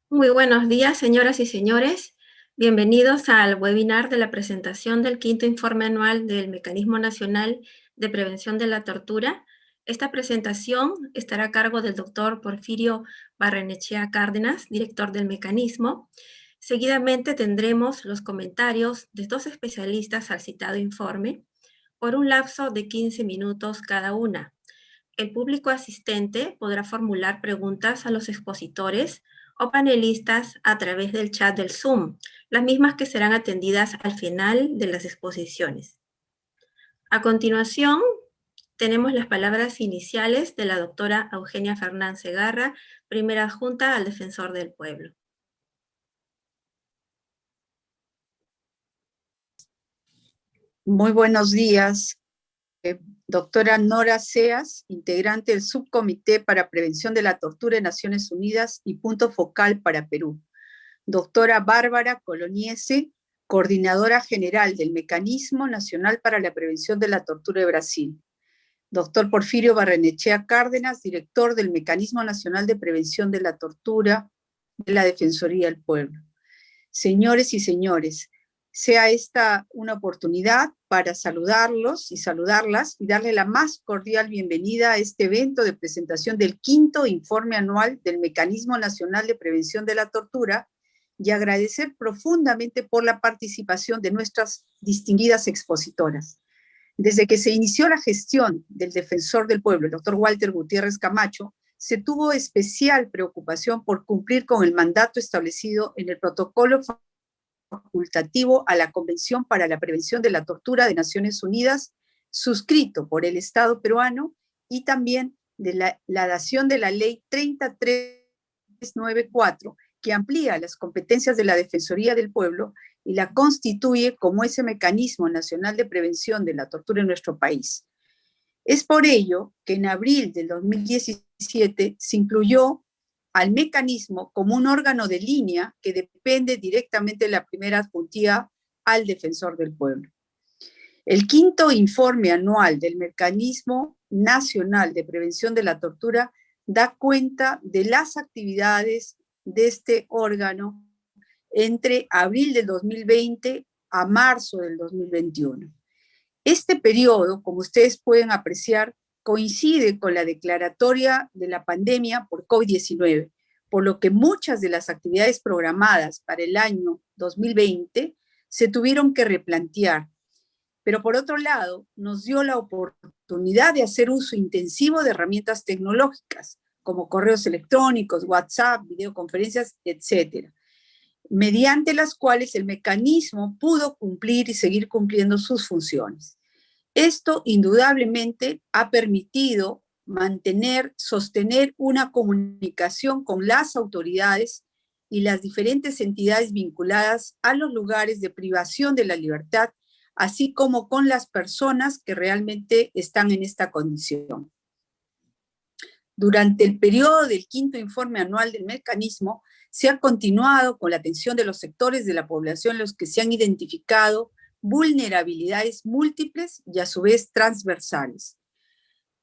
Muy buenos días, señoras y señores. Bienvenidos al webinar de la presentación del quinto informe anual del Mecanismo Nacional de Prevención de la Tortura. Esta presentación estará a cargo del doctor Porfirio Barrenechea Cárdenas, director del mecanismo. Seguidamente tendremos los comentarios de dos especialistas al citado informe por un lapso de 15 minutos cada una. El público asistente podrá formular preguntas a los expositores o panelistas a través del chat del Zoom, las mismas que serán atendidas al final de las exposiciones. A continuación, tenemos las palabras iniciales de la doctora Eugenia Fernán Segarra, primera adjunta al Defensor del Pueblo. Muy buenos días. Doctora Nora Seas, integrante del Subcomité para Prevención de la Tortura de Naciones Unidas y punto focal para Perú. Doctora Bárbara Coloniese, coordinadora general del Mecanismo Nacional para la Prevención de la Tortura de Brasil. Doctor Porfirio Barrenechea Cárdenas, director del Mecanismo Nacional de Prevención de la Tortura de la Defensoría del Pueblo. Señores y señores, sea esta una oportunidad para saludarlos y saludarlas y darle la más cordial bienvenida a este evento de presentación del quinto informe anual del Mecanismo Nacional de Prevención de la Tortura y agradecer profundamente por la participación de nuestras distinguidas expositoras. Desde que se inició la gestión del Defensor del Pueblo, el doctor Walter Gutiérrez Camacho, se tuvo especial preocupación por cumplir con el mandato establecido en el protocolo facultativo a la Convención para la Prevención de la Tortura de Naciones Unidas, suscrito por el Estado peruano, y también de la dación de la Ley 30394, que amplía las competencias de la Defensoría del Pueblo y la constituye como ese mecanismo nacional de prevención de la tortura en nuestro país. Es por ello que en abril del 2017 se incluyó al mecanismo como un órgano de línea que depende directamente de la primera adjuntía al Defensor del Pueblo. El quinto informe anual del Mecanismo Nacional de Prevención de la Tortura da cuenta de las actividades de este órgano entre abril del 2020 a marzo del 2021. Este periodo, como ustedes pueden apreciar, coincide con la declaratoria de la pandemia por COVID-19, por lo que muchas de las actividades programadas para el año 2020 se tuvieron que replantear. Pero por otro lado, nos dio la oportunidad de hacer uso intensivo de herramientas tecnológicas, como correos electrónicos, WhatsApp, videoconferencias, etcétera, mediante las cuales el mecanismo pudo cumplir y seguir cumpliendo sus funciones. Esto indudablemente ha permitido sostener una comunicación con las autoridades y las diferentes entidades vinculadas a los lugares de privación de la libertad, así como con las personas que realmente están en esta condición. Durante el periodo del quinto informe anual del mecanismo, se ha continuado con la atención de los sectores de la población en los que se han identificado vulnerabilidades múltiples y a su vez transversales,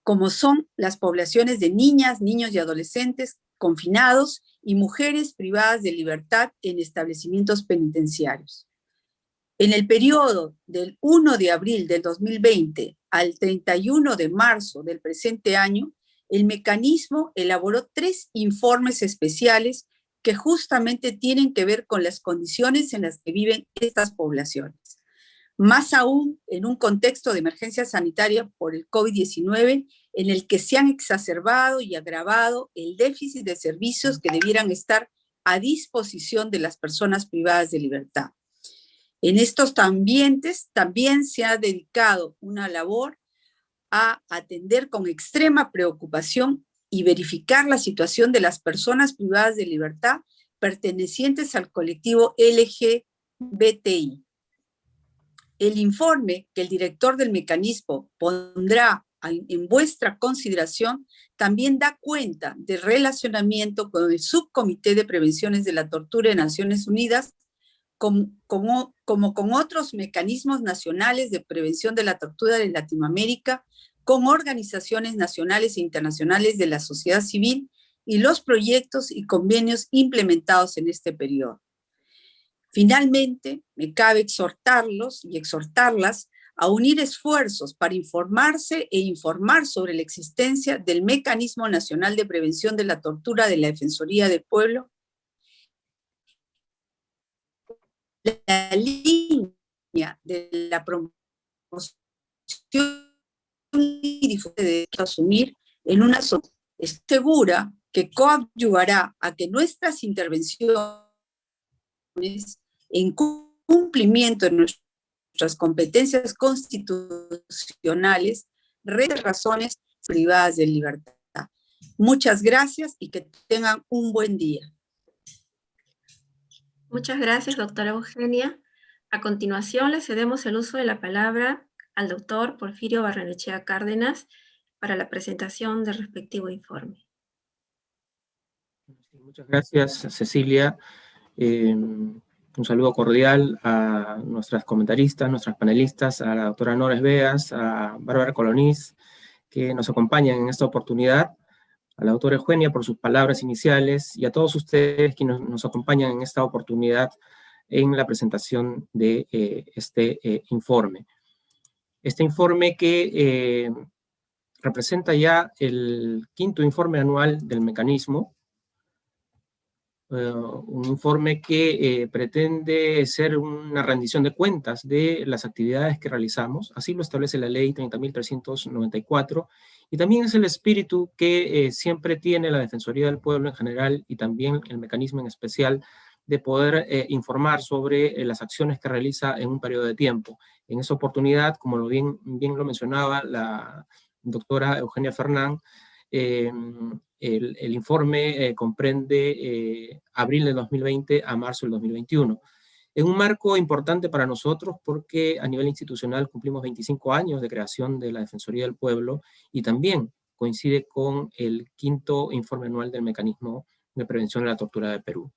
como son las poblaciones de niñas, niños y adolescentes confinados y mujeres privadas de libertad en establecimientos penitenciarios. En el periodo del 1 de abril del 2020 al 31 de marzo del presente año, el mecanismo elaboró 3 informes especiales que justamente tienen que ver con las condiciones en las que viven estas poblaciones. Más aún en un contexto de emergencia sanitaria por el COVID-19, en el que se han exacerbado y agravado el déficit de servicios que debieran estar a disposición de las personas privadas de libertad. En estos ambientes también se ha dedicado una labor a atender con extrema preocupación y verificar la situación de las personas privadas de libertad pertenecientes al colectivo LGBTI. El informe que el director del mecanismo pondrá en vuestra consideración también da cuenta del relacionamiento con el Subcomité de Prevenciones de la Tortura de Naciones Unidas, como con otros mecanismos nacionales de prevención de la tortura de Latinoamérica, con organizaciones nacionales e internacionales de la sociedad civil y los proyectos y convenios implementados en este periodo. Finalmente, me cabe exhortarlos y exhortarlas a unir esfuerzos para informarse e informar sobre la existencia del Mecanismo Nacional de Prevención de la Tortura de la Defensoría del Pueblo, la línea de la promoción y difusión de asumir en una sociedad segura que coadyuvará a que nuestras intervenciones en cumplimiento de nuestras competencias constitucionales, razones privadas de libertad. Muchas gracias y que tengan un buen día. Muchas gracias, doctora Eugenia. A continuación, le cedemos el uso de la palabra al doctor Porfirio Barrenechea Cárdenas para la presentación del respectivo informe. Muchas gracias, Cecilia. Un saludo cordial a nuestras comentaristas, nuestras panelistas, a la doctora Nora Beas, a Bárbara Colonís, que nos acompañan en esta oportunidad, a la doctora Eugenia por sus palabras iniciales, y a todos ustedes que nos acompañan en esta oportunidad en la presentación de este informe. Este informe que representa ya el quinto informe anual del mecanismo, un informe que pretende ser una rendición de cuentas de las actividades que realizamos, así lo establece la ley 30.394, y también es el espíritu que siempre tiene la Defensoría del Pueblo en general y también el mecanismo en especial de poder informar sobre las acciones que realiza en un periodo de tiempo. En esa oportunidad, como bien lo mencionaba la doctora Eugenia Fernán, el informe comprende abril de 2020 a marzo del 2021. Es un marco importante para nosotros porque a nivel institucional cumplimos 25 años de creación de la Defensoría del Pueblo y también coincide con el quinto informe anual del Mecanismo de Prevención de la Tortura de Perú.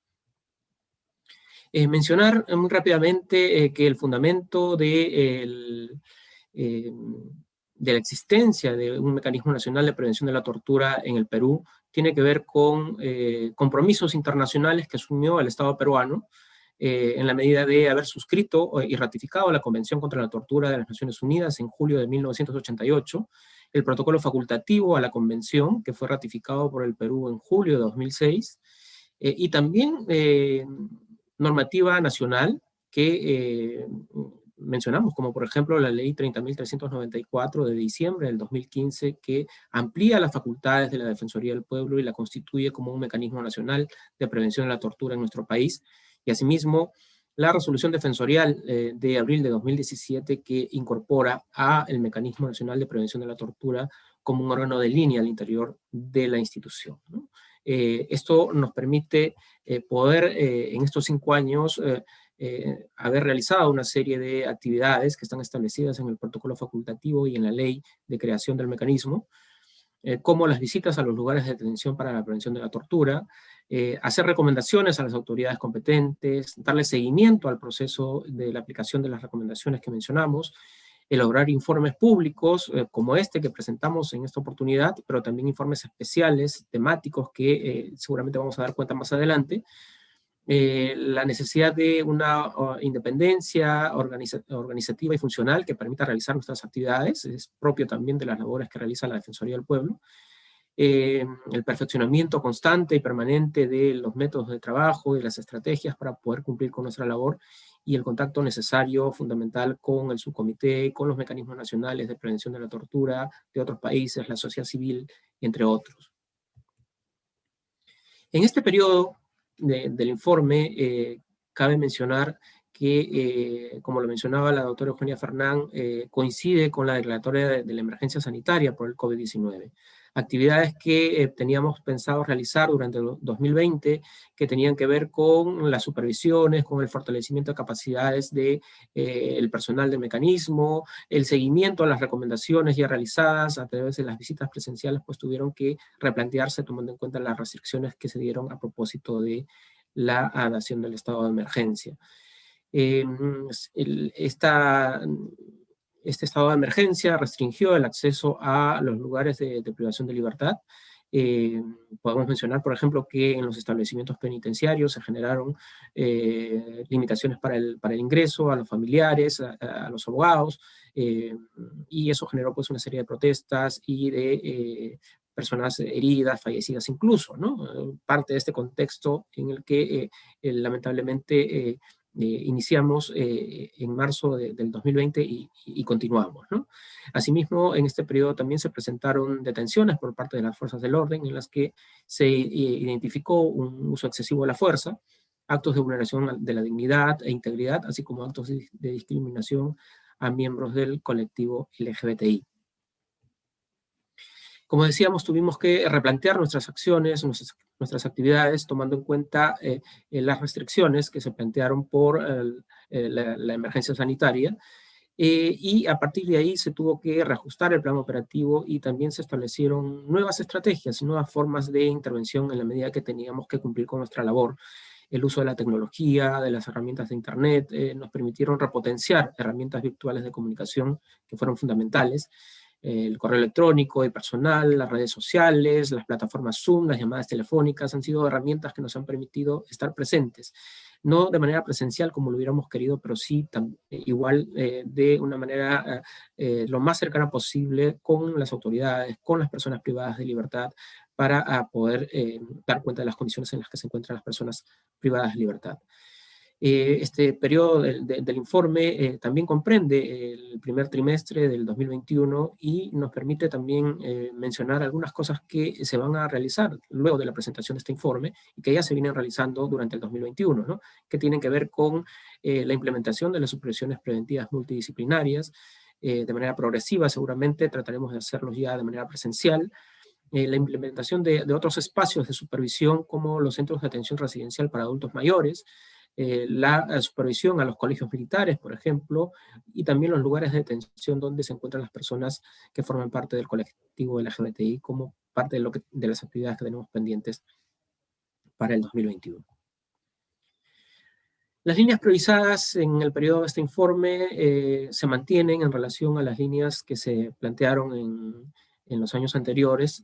Mencionar muy rápidamente que el fundamento de la existencia de un mecanismo nacional de prevención de la tortura en el Perú tiene que ver con compromisos internacionales que asumió el Estado peruano en la medida de haber suscrito y ratificado la Convención contra la Tortura de las Naciones Unidas en julio de 1988, el protocolo facultativo a la Convención, que fue ratificado por el Perú en julio de 2006, y también normativa nacional que mencionamos, como por ejemplo la ley 30.394 de diciembre del 2015, que amplía las facultades de la Defensoría del Pueblo y la constituye como un mecanismo nacional de prevención de la tortura en nuestro país, y asimismo la resolución defensorial de abril de 2017 que incorpora a el Mecanismo Nacional de Prevención de la Tortura como un órgano de línea al interior de la institución, ¿no? Esto nos permite poder en estos 5 años haber realizado una serie de actividades que están establecidas en el protocolo facultativo y en la ley de creación del mecanismo, como las visitas a los lugares de detención para la prevención de la tortura, hacer recomendaciones a las autoridades competentes, darle seguimiento al proceso de la aplicación de las recomendaciones que mencionamos, elaborar informes públicos como este que presentamos en esta oportunidad, pero también informes especiales, temáticos, que seguramente vamos a dar cuenta más adelante, la necesidad de una independencia organizativa y funcional que permita realizar nuestras actividades, es propio también de las labores que realiza la Defensoría del Pueblo, el perfeccionamiento constante y permanente de los métodos de trabajo y las estrategias para poder cumplir con nuestra labor, y el contacto necesario, fundamental, con el subcomité, con los mecanismos nacionales de prevención de la tortura de otros países, la sociedad civil, entre otros. En este periodo del informe, cabe mencionar que, como lo mencionaba la doctora Eugenia Fernán, coincide con la declaratoria de la emergencia sanitaria por el COVID-19. actividades que teníamos pensado realizar durante el 2020, que tenían que ver con las supervisiones, con el fortalecimiento de capacidades del personal del mecanismo, el seguimiento a las recomendaciones ya realizadas a través de las visitas presenciales, pues tuvieron que replantearse tomando en cuenta las restricciones que se dieron a propósito de la dación del estado de emergencia. Este estado de emergencia restringió el acceso a los lugares de privación de libertad. Podemos mencionar, por ejemplo, que en los establecimientos penitenciarios se generaron limitaciones para el ingreso a los familiares, a los abogados, y eso generó pues una serie de protestas y de personas heridas, fallecidas incluso, ¿no? Parte de este contexto en el que lamentablemente iniciamos en marzo del 2020 y continuamos, ¿no? Asimismo, en este periodo también se presentaron detenciones por parte de las fuerzas del orden en las que se identificó un uso excesivo de la fuerza, actos de vulneración de la dignidad e integridad, así como actos de discriminación a miembros del colectivo LGBTI. Como decíamos, tuvimos que replantear nuestras acciones, nuestras actividades, tomando en cuenta las restricciones que se plantearon por la emergencia sanitaria, y a partir de ahí se tuvo que reajustar el plan operativo y también se establecieron nuevas estrategias y nuevas formas de intervención en la medida que teníamos que cumplir con nuestra labor. El uso de la tecnología, de las herramientas de Internet, nos permitieron repotenciar herramientas virtuales de comunicación que fueron fundamentales. El correo electrónico y personal, las redes sociales, las plataformas Zoom, las llamadas telefónicas han sido herramientas que nos han permitido estar presentes. No de manera presencial como lo hubiéramos querido, pero sí igual de una manera lo más cercana posible con las autoridades, con las personas privadas de libertad, para poder dar cuenta de las condiciones en las que se encuentran las personas privadas de libertad. Este periodo del informe también comprende el primer trimestre del 2021 y nos permite también mencionar algunas cosas que se van a realizar luego de la presentación de este informe y que ya se vienen realizando durante el 2021, ¿no? Que tienen que ver con la implementación de las supervisiones preventivas multidisciplinarias. De manera progresiva seguramente trataremos de hacerlos ya de manera presencial. La implementación de otros espacios de supervisión como los centros de atención residencial para adultos mayores, la supervisión a los colegios militares, por ejemplo, y también los lugares de detención donde se encuentran las personas que forman parte del colectivo LGBTI como parte de las actividades que tenemos pendientes para el 2021. Las líneas priorizadas en el periodo de este informe se mantienen en relación a las líneas que se plantearon en los años anteriores,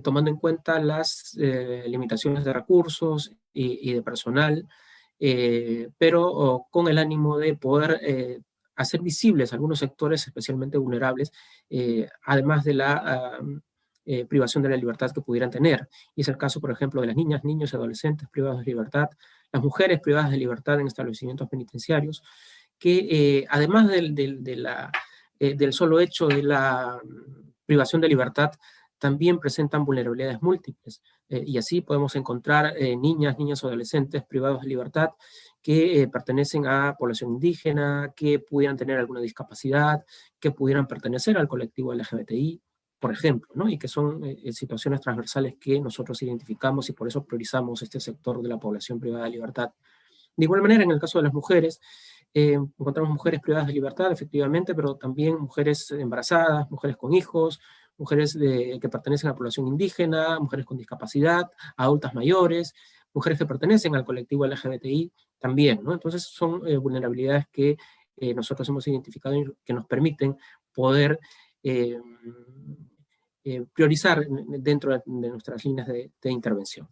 tomando en cuenta las limitaciones de recursos y de personal, pero con el ánimo de poder hacer visibles algunos sectores especialmente vulnerables, además de la privación de la libertad que pudieran tener. Y es el caso, por ejemplo, de las niñas, niños y adolescentes privados de libertad, las mujeres privadas de libertad en establecimientos penitenciarios, que además del solo hecho de la privación de libertad, también presentan vulnerabilidades múltiples. Y así podemos encontrar niñas, niños o adolescentes privados de libertad que pertenecen a población indígena, que pudieran tener alguna discapacidad, que pudieran pertenecer al colectivo LGBTI, por ejemplo, ¿no? Y que son situaciones transversales que nosotros identificamos y por eso priorizamos este sector de la población privada de libertad. De igual manera, en el caso de las mujeres, encontramos mujeres privadas de libertad, efectivamente, pero también mujeres embarazadas, mujeres con hijos, mujeres que pertenecen a la población indígena, mujeres con discapacidad, adultas mayores, mujeres que pertenecen al colectivo LGBTI también, ¿no? Entonces son vulnerabilidades que nosotros hemos identificado y que nos permiten poder priorizar dentro de nuestras líneas de intervención.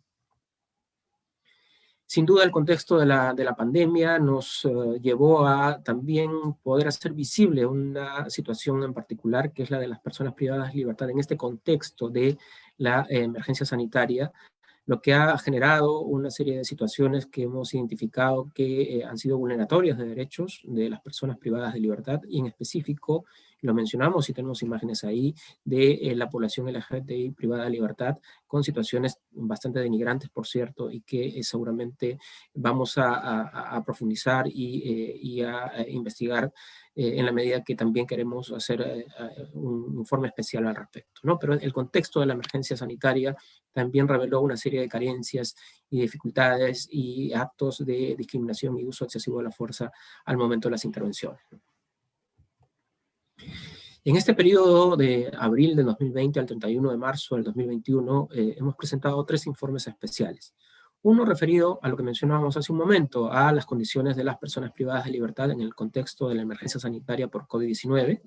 Sin duda el contexto de la pandemia nos llevó a también poder hacer visible una situación en particular, que es la de las personas privadas de libertad en este contexto de la emergencia sanitaria, lo que ha generado una serie de situaciones que hemos identificado que han sido vulneratorias de derechos de las personas privadas de libertad, y en específico lo mencionamos y tenemos imágenes ahí de la población LGBTI privada de libertad, con situaciones bastante denigrantes, por cierto, y que seguramente vamos a profundizar y a investigar en la medida que también queremos hacer un informe especial al respecto, ¿no? Pero el contexto de la emergencia sanitaria también reveló una serie de carencias y dificultades y actos de discriminación y uso excesivo de la fuerza al momento de las intervenciones. En este periodo de abril del 2020 al 31 de marzo del 2021 hemos presentado 3 informes especiales. Uno referido a lo que mencionábamos hace un momento, a las condiciones de las personas privadas de libertad en el contexto de la emergencia sanitaria por COVID-19.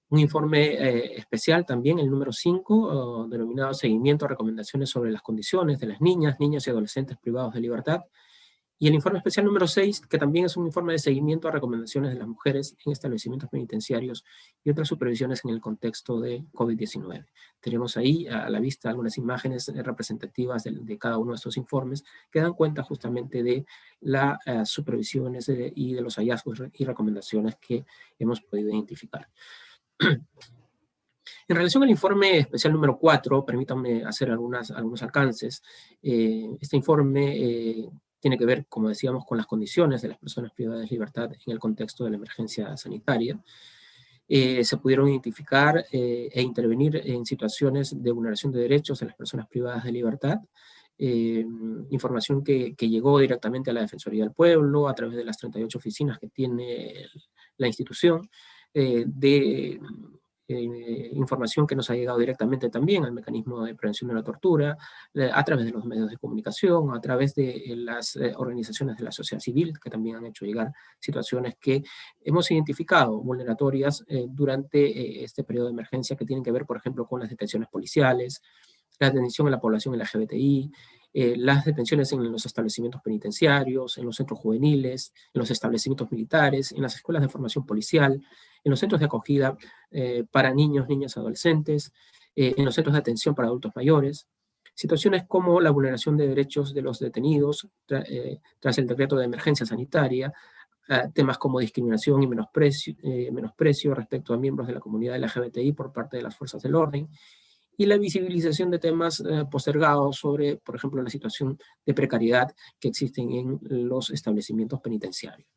Un informe especial también, el número 5, denominado Seguimiento a recomendaciones sobre las condiciones de las niñas y adolescentes privados de libertad. Y el informe especial número 6, que también es un informe de seguimiento a recomendaciones de las mujeres en establecimientos penitenciarios y otras supervisiones en el contexto de COVID-19. Tenemos ahí a la vista algunas imágenes representativas de cada uno de estos informes que dan cuenta justamente de las supervisiones y de los hallazgos y recomendaciones que hemos podido identificar. En relación al informe especial número 4, permítanme hacer algunos alcances. Este informe tiene que ver, como decíamos, con las condiciones de las personas privadas de libertad en el contexto de la emergencia sanitaria. Se pudieron identificar e intervenir en situaciones de vulneración de derechos de las personas privadas de libertad, información que llegó directamente a la Defensoría del Pueblo a través de las 38 oficinas que tiene la institución, información que nos ha llegado directamente también al mecanismo de prevención de la tortura, a través de los medios de comunicación, a través de las organizaciones de la sociedad civil, que también han hecho llegar situaciones que hemos identificado vulneratorias durante este periodo de emergencia, que tienen que ver, por ejemplo, con las detenciones policiales, la detención de la población LGBTI, las detenciones en los establecimientos penitenciarios, en los centros juveniles, en los establecimientos militares, en las escuelas de formación policial, en los centros de acogida para niños, niñas y adolescentes, en los centros de atención para adultos mayores, situaciones como la vulneración de derechos de los detenidos tras el decreto de emergencia sanitaria, temas como discriminación y menosprecio respecto a miembros de la comunidad LGBTI por parte de las fuerzas del orden, y la visibilización de temas postergados sobre, por ejemplo, la situación de precariedad que existen en los establecimientos penitenciarios.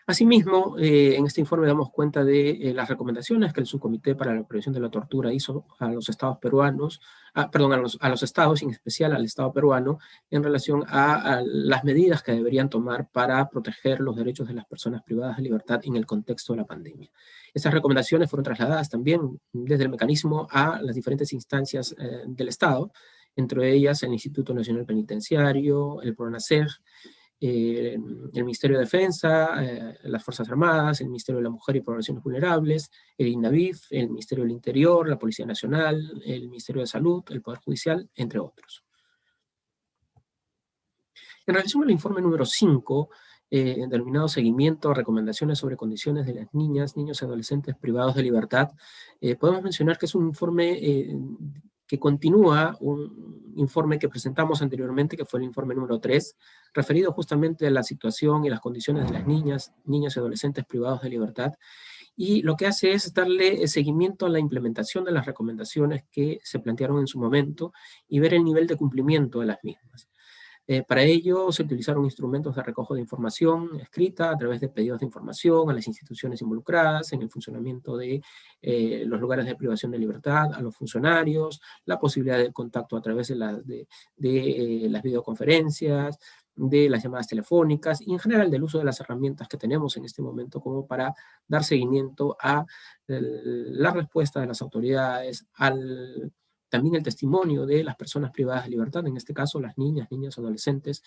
Asimismo, en este informe damos cuenta de las recomendaciones que el Subcomité para la Prevención de la Tortura hizo a los estados peruanos, a los estados, en especial al estado peruano, en relación a las medidas que deberían tomar para proteger los derechos de las personas privadas de libertad en el contexto de la pandemia. Estas recomendaciones fueron trasladadas también desde el mecanismo a las diferentes instancias del Estado, entre ellas el Instituto Nacional Penitenciario, el PRONACEG, el Ministerio de Defensa, las Fuerzas Armadas, el Ministerio de la Mujer y Poblaciones Vulnerables, el INAVIF, el Ministerio del Interior, la Policía Nacional, el Ministerio de Salud, el Poder Judicial, entre otros. En relación al informe número 5, denominado Seguimiento a recomendaciones sobre condiciones de las niñas, niños y adolescentes privados de libertad, podemos mencionar que es un informe que continúa un informe que presentamos anteriormente, que fue el informe número 3, referido justamente a la situación y las condiciones de las niñas y adolescentes privados de libertad, y lo que hace es darle seguimiento a la implementación de las recomendaciones que se plantearon en su momento y ver el nivel de cumplimiento de las mismas. Para ello se utilizaron instrumentos de recojo de información escrita a través de pedidos de información a las instituciones involucradas en el funcionamiento de los lugares de privación de libertad, a los funcionarios, la posibilidad de contacto a través de las videoconferencias, de las llamadas telefónicas y en general del uso de las herramientas que tenemos en este momento como para dar seguimiento a la respuesta de las autoridades, también el testimonio de las personas privadas de libertad, en este caso las niñas, adolescentes,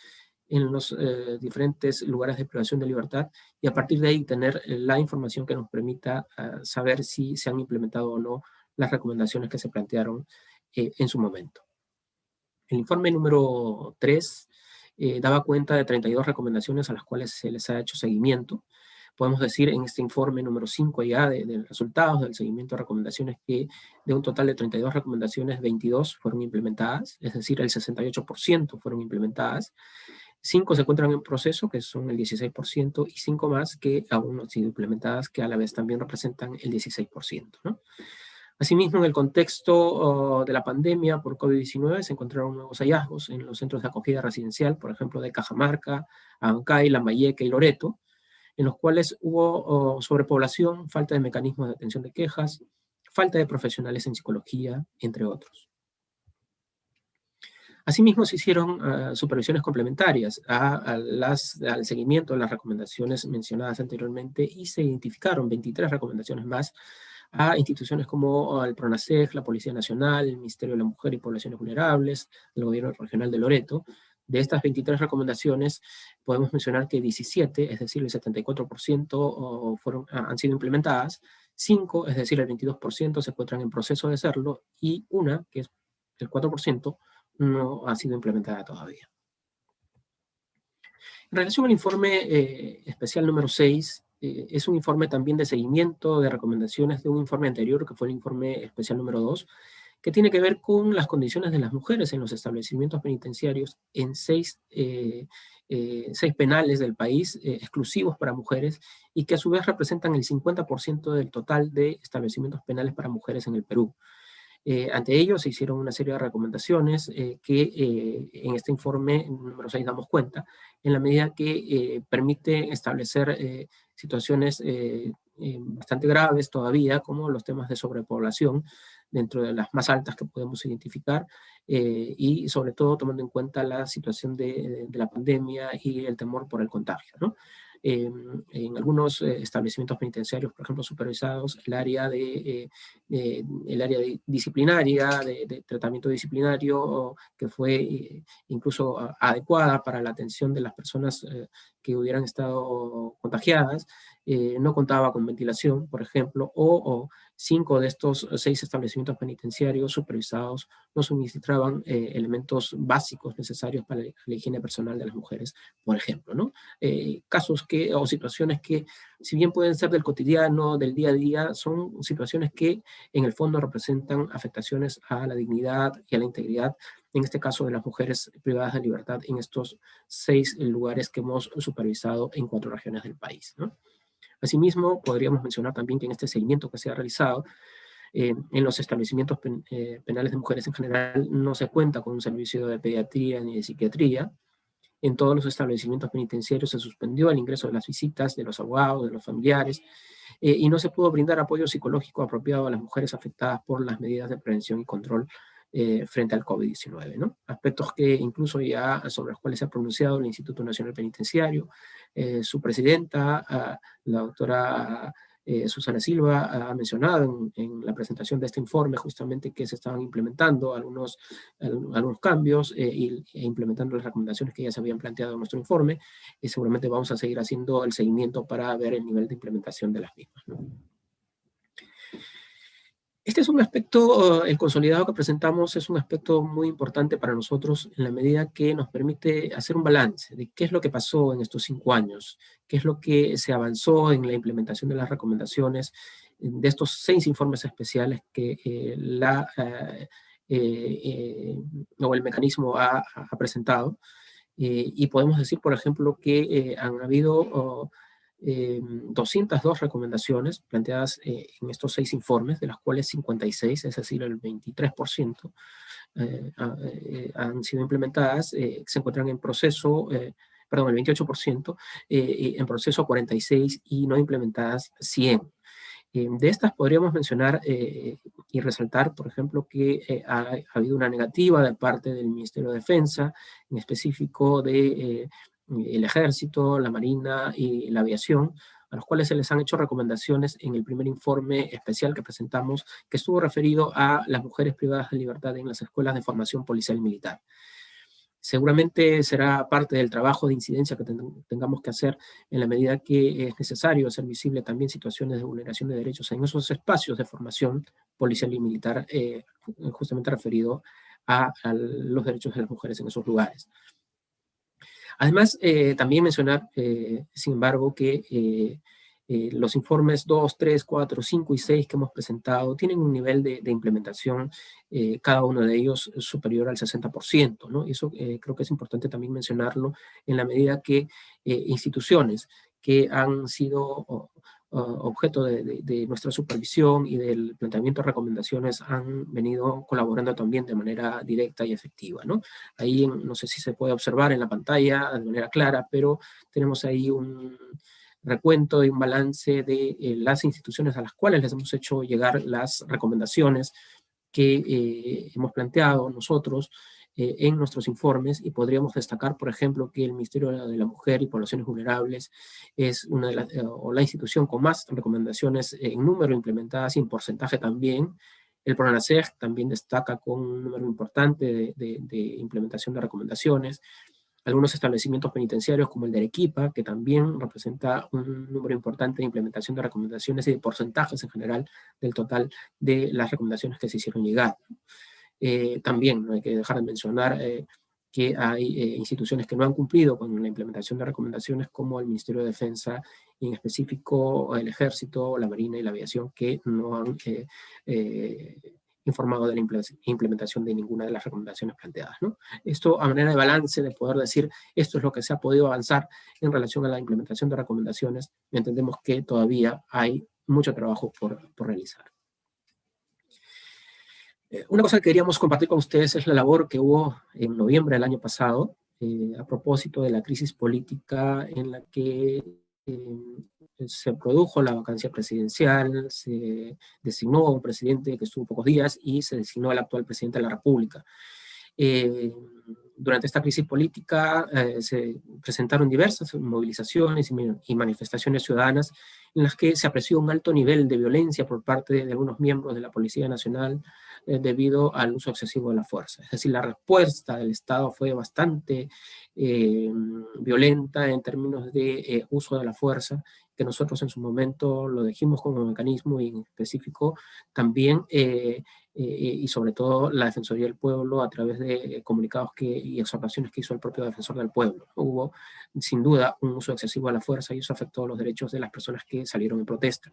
en los diferentes lugares de privación de libertad, y a partir de ahí tener la información que nos permita saber si se han implementado o no las recomendaciones que se plantearon en su momento. El informe número 3 daba cuenta de 32 recomendaciones a las cuales se les ha hecho seguimiento. Podemos decir en este informe número 5 ya de resultados del seguimiento de recomendaciones que de un total de 32 recomendaciones, 22 fueron implementadas, es decir, el 68% fueron implementadas. 5 se encuentran en proceso, que son el 16%, y 5 más que aún no han sido implementadas, que a la vez también representan el 16%, ¿no? Asimismo, en el contexto de la pandemia por COVID-19 se encontraron nuevos hallazgos en los centros de acogida residencial, por ejemplo, de Cajamarca, Abancay, Lambayeque y Loreto, en los cuales hubo sobrepoblación, falta de mecanismos de atención de quejas, falta de profesionales en psicología, entre otros. Asimismo, se hicieron supervisiones complementarias al seguimiento de las recomendaciones mencionadas anteriormente y se identificaron 23 recomendaciones más a instituciones como el PRONASEG, la Policía Nacional, el Ministerio de la Mujer y Poblaciones Vulnerables, el Gobierno Regional de Loreto. De estas 23 recomendaciones, podemos mencionar que 17, es decir, el 74%, han sido implementadas, 5, es decir, el 22%, se encuentran en proceso de serlo, y una, que es el 4%, no ha sido implementada todavía. En relación al informe especial número 6, es un informe también de seguimiento de recomendaciones de un informe anterior, que fue el informe especial número 2, que tiene que ver con las condiciones de las mujeres en los establecimientos penitenciarios en 6 penales del país exclusivos para mujeres, y que a su vez representan el 50% del total de establecimientos penales para mujeres en el Perú. Ante ello se hicieron una serie de recomendaciones que en este informe número 6 damos cuenta, en la medida que permite establecer situaciones bastante graves todavía, como los temas de sobrepoblación, dentro de las más altas que podemos identificar, y sobre todo tomando en cuenta la situación de la pandemia y el temor por el contagio, ¿no? En algunos establecimientos penitenciarios, por ejemplo, supervisados, el área disciplinaria, de tratamiento disciplinario, que fue incluso adecuada para la atención de las personas que hubieran estado contagiadas, no contaba con ventilación, por ejemplo, o 5 de estos 6 establecimientos penitenciarios supervisados no suministraban elementos básicos necesarios para la higiene personal de las mujeres, por ejemplo, ¿no? Casos o situaciones que, si bien pueden ser del cotidiano, del día a día, son situaciones que en el fondo representan afectaciones a la dignidad y a la integridad, en este caso de las mujeres privadas de libertad, en estos 6 lugares que hemos supervisado en 4 regiones del país, ¿no? Asimismo, podríamos mencionar también que en este seguimiento que se ha realizado en los establecimientos penales de mujeres en general no se cuenta con un servicio de pediatría ni de psiquiatría. En todos los establecimientos penitenciarios se suspendió el ingreso de las visitas de los abogados, de los familiares, y no se pudo brindar apoyo psicológico apropiado a las mujeres afectadas por las medidas de prevención y control frente al COVID-19, ¿no? Aspectos que incluso ya sobre los cuales se ha pronunciado el Instituto Nacional Penitenciario, su presidenta, la doctora Susana Silva, ha mencionado en la presentación de este informe justamente que se estaban implementando algunos cambios e implementando las recomendaciones que ya se habían planteado en nuestro informe, y seguramente vamos a seguir haciendo el seguimiento para ver el nivel de implementación de las mismas, ¿no? Este es un aspecto, el consolidado que presentamos es un aspecto muy importante para nosotros en la medida que nos permite hacer un balance de qué es lo que pasó en estos 5 años, qué es lo que se avanzó en la implementación de las recomendaciones de estos 6 informes especiales que el mecanismo ha presentado. Y podemos decir, por ejemplo, que han habido 202 recomendaciones planteadas en estos 6 informes, de las cuales 56, es decir, el 23%, han sido implementadas, se encuentran en proceso, perdón, el 28%, en proceso 46 y no implementadas 100. De estas podríamos mencionar y resaltar, por ejemplo, que ha habido una negativa de parte del Ministerio de Defensa, en específico de el Ejército, la Marina y la Aviación, a los cuales se les han hecho recomendaciones en el primer informe especial que presentamos, que estuvo referido a las mujeres privadas de libertad en las escuelas de formación policial y militar. Seguramente será parte del trabajo de incidencia que tengamos que hacer en la medida que es necesario hacer visible también situaciones de vulneración de derechos en esos espacios de formación policial y militar, justamente referido a los derechos de las mujeres en esos lugares. Además, también mencionar, sin embargo, que Los informes 2, 3, 4, 5 y 6 que hemos presentado tienen un nivel de implementación, cada uno de ellos superior al 60%, ¿no? Y eso creo que es importante también mencionarlo en la medida que instituciones que han sido objeto de nuestra supervisión y del planteamiento de recomendaciones han venido colaborando también de manera directa y efectiva, ¿no? Ahí no sé si se puede observar en la pantalla de manera clara, pero tenemos ahí un recuento y un balance de las instituciones a las cuales les hemos hecho llegar las recomendaciones que hemos planteado nosotros en nuestros informes, y podríamos destacar, por ejemplo, que el Ministerio de la Mujer y Poblaciones Vulnerables es una de o la institución con más recomendaciones en número implementadas y en porcentaje también. El PRONACEG también destaca con un número importante de implementación de recomendaciones. Algunos establecimientos penitenciarios como el de Arequipa, que también representa un número importante de implementación de recomendaciones y de porcentajes en general del total de las recomendaciones que se hicieron llegar. También no hay que dejar de mencionar que hay instituciones que no han cumplido con la implementación de recomendaciones, como el Ministerio de Defensa, y en específico el Ejército, la Marina y la Aviación, que no han informado de la implementación de ninguna de las recomendaciones planteadas, ¿no? Esto a manera de balance, de poder decir esto es lo que se ha podido avanzar en relación a la implementación de recomendaciones. Entendemos que todavía hay mucho trabajo por realizar. Una cosa que queríamos compartir con ustedes es la labor que hubo en noviembre del año pasado, a propósito de la crisis política en la que se produjo la vacancia presidencial, se designó a un presidente que estuvo pocos días y se designó al actual presidente de la República. Durante esta crisis política se presentaron diversas movilizaciones y manifestaciones ciudadanas en las que se apreció un alto nivel de violencia por parte de algunos miembros de la Policía Nacional debido al uso excesivo de la fuerza. Es decir, la respuesta del Estado fue bastante violenta en términos de uso de la fuerza, que nosotros en su momento lo dijimos como mecanismo, y en específico también y sobre todo la Defensoría del Pueblo a través de comunicados y observaciones que hizo el propio Defensor del Pueblo. Hubo sin duda un uso excesivo de la fuerza y eso afectó los derechos de las personas que salieron en protesta.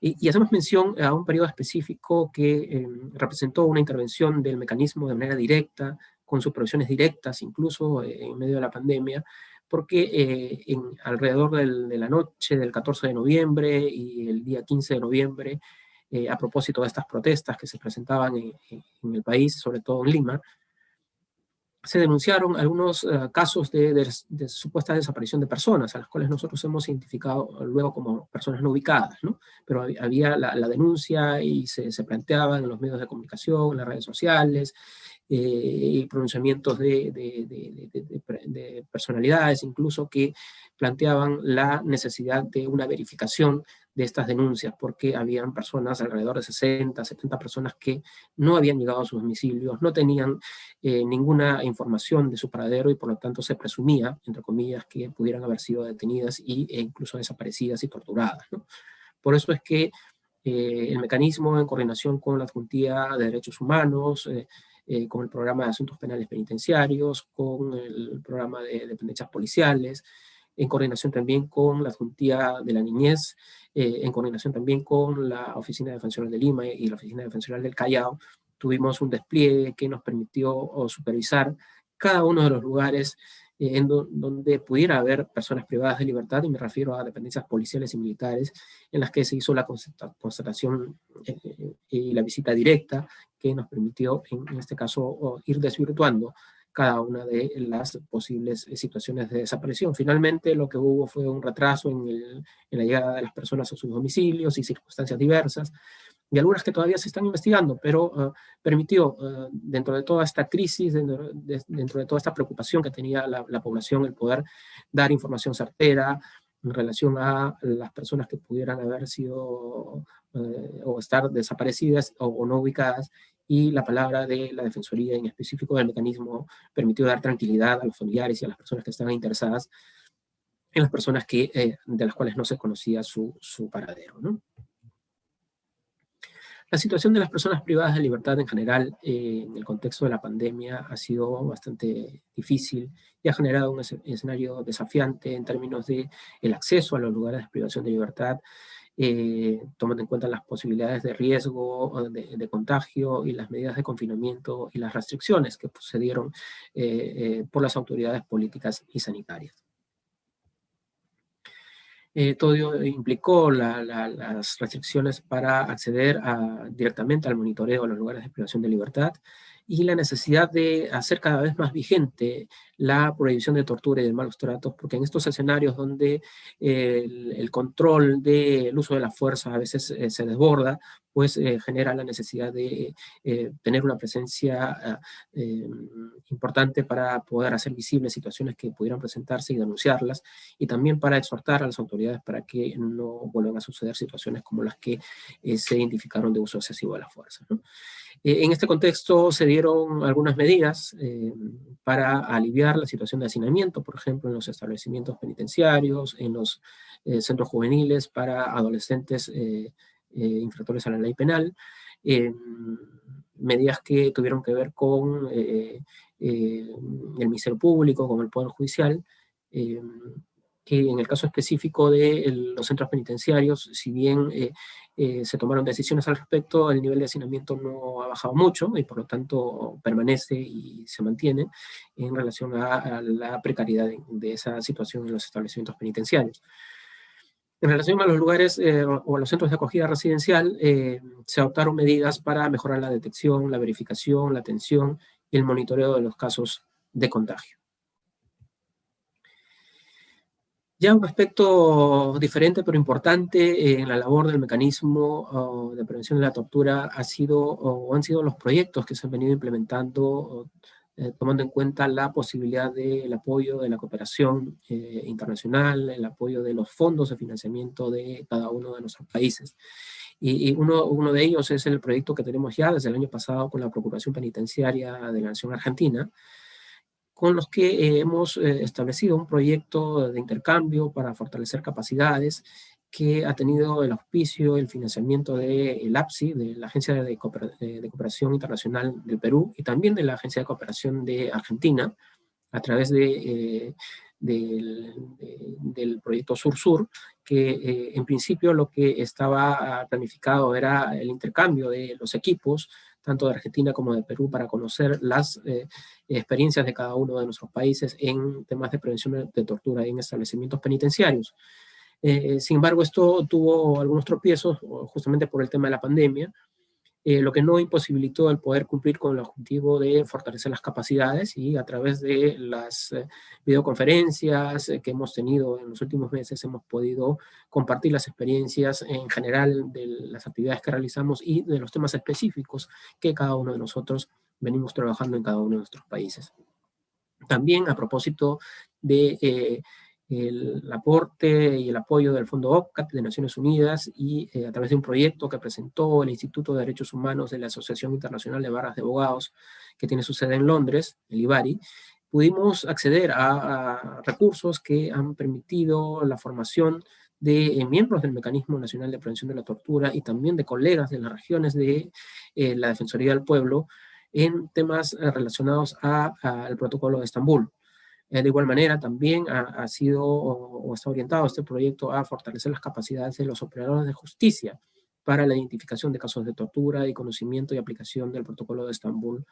Y hacemos mención a un periodo específico que representó una intervención del mecanismo de manera directa, con supervisiones directas, incluso en medio de la pandemia, porque alrededor de la noche del 14 de noviembre y el día 15 de noviembre, a propósito de estas protestas que se presentaban en el país, sobre todo en Lima, se denunciaron algunos casos de supuesta desaparición de personas, a las cuales nosotros hemos identificado luego como personas no ubicadas, ¿no? Pero había la denuncia y se planteaba en los medios de comunicación, en las redes sociales, y pronunciamientos de personalidades incluso que planteaban la necesidad de una verificación de estas denuncias, porque habían personas, alrededor de 60, 70 personas que no habían llegado a sus domicilios, no tenían ninguna información de su paradero y por lo tanto se presumía, entre comillas, que pudieran haber sido detenidas e incluso desaparecidas y torturadas, ¿no? Por eso es que el mecanismo, en coordinación con la Adjuntía de Derechos Humanos, con el programa de Asuntos Penales Penitenciarios, con el programa de dependencias policiales, en coordinación también con la Adjuntía de la Niñez, en coordinación también con la Oficina Defensorial de Lima y la Oficina Defensorial del Callao, tuvimos un despliegue que nos permitió supervisar cada uno de los lugares donde pudiera haber personas privadas de libertad, y me refiero a dependencias policiales y militares, en las que se hizo la constatación y la visita directa, que nos permitió, en este caso, ir desvirtuando cada una de las posibles situaciones de desaparición. Finalmente, lo que hubo fue un retraso en la llegada de las personas a sus domicilios y circunstancias diversas, y algunas que todavía se están investigando, pero permitió, dentro de toda esta crisis, dentro de toda esta preocupación que tenía la población, el poder dar información certera en relación a las personas que pudieran haber sido o estar desaparecidas o no ubicadas, y la palabra de la Defensoría, en específico del mecanismo, permitió dar tranquilidad a los familiares y a las personas que estaban interesadas en las personas de las cuales no se conocía su paradero, ¿no? La situación de las personas privadas de libertad en general, en el contexto de la pandemia, ha sido bastante difícil y ha generado un escenario desafiante en términos de el acceso a los lugares de privación de libertad, tomando en cuenta las posibilidades de riesgo, de contagio y las medidas de confinamiento y las restricciones que se dieron por las autoridades políticas y sanitarias. Todo ello implicó las restricciones para acceder directamente al monitoreo de los lugares de privación de libertad y la necesidad de hacer cada vez más vigente la prohibición de tortura y de malos tratos, porque en estos escenarios donde el control del uso de la fuerza a veces se desborda, pues genera la necesidad de tener una presencia importante para poder hacer visibles situaciones que pudieran presentarse y denunciarlas, y también para exhortar a las autoridades para que no vuelvan a suceder situaciones como las que se identificaron de uso excesivo de la fuerza, ¿no? En este contexto se dieron algunas medidas para aliviar la situación de hacinamiento, por ejemplo, en los establecimientos penitenciarios, en los centros juveniles para adolescentes infractores a la ley penal, medidas que tuvieron que ver con el Ministerio Público, con el Poder Judicial, que en el caso específico de los centros penitenciarios, si bien se tomaron decisiones al respecto, el nivel de hacinamiento no ha bajado mucho y por lo tanto permanece y se mantiene en relación a la precariedad de esa situación en los establecimientos penitenciarios. En relación a los lugares o a los centros de acogida residencial, se adoptaron medidas para mejorar la detección, la verificación, la atención y el monitoreo de los casos de contagio. Ya un aspecto diferente pero importante en la labor del mecanismo de prevención de la tortura han sido los proyectos que se han venido implementando, tomando en cuenta la posibilidad del apoyo de la cooperación internacional, el apoyo de los fondos de financiamiento de cada uno de nuestros países. Y uno de ellos es el proyecto que tenemos ya desde el año pasado con la Procuración Penitenciaria de la Nación Argentina, con los que hemos establecido un proyecto de intercambio para fortalecer capacidades que ha tenido el auspicio, el financiamiento del APSI, de la Agencia de Cooperación Internacional del Perú, y también de la Agencia de Cooperación de Argentina, a través del proyecto Sur-Sur, que en principio lo que estaba planificado era el intercambio de los equipos, tanto de Argentina como de Perú, para conocer las experiencias de cada uno de nuestros países en temas de prevención de tortura en establecimientos penitenciarios. Sin embargo, esto tuvo algunos tropiezos, justamente por el tema de la pandemia, lo que no imposibilitó el poder cumplir con el objetivo de fortalecer las capacidades, y a través de las videoconferencias que hemos tenido en los últimos meses hemos podido compartir las experiencias en general de las actividades que realizamos y de los temas específicos que cada uno de nosotros venimos trabajando en cada uno de nuestros países. También a propósito de el aporte y el apoyo del Fondo OPCAT de Naciones Unidas y a través de un proyecto que presentó el Instituto de Derechos Humanos de la Asociación Internacional de Barras de Abogados, que tiene su sede en Londres, el IBARI, pudimos acceder a recursos que han permitido la formación de miembros del Mecanismo Nacional de Prevención de la Tortura y también de colegas de las regiones de la Defensoría del Pueblo en temas relacionados al Protocolo de Estambul. De igual manera, también ha sido o está orientado este proyecto a fortalecer las capacidades de los operadores de justicia para la identificación de casos de tortura y conocimiento y aplicación del Protocolo de Estambul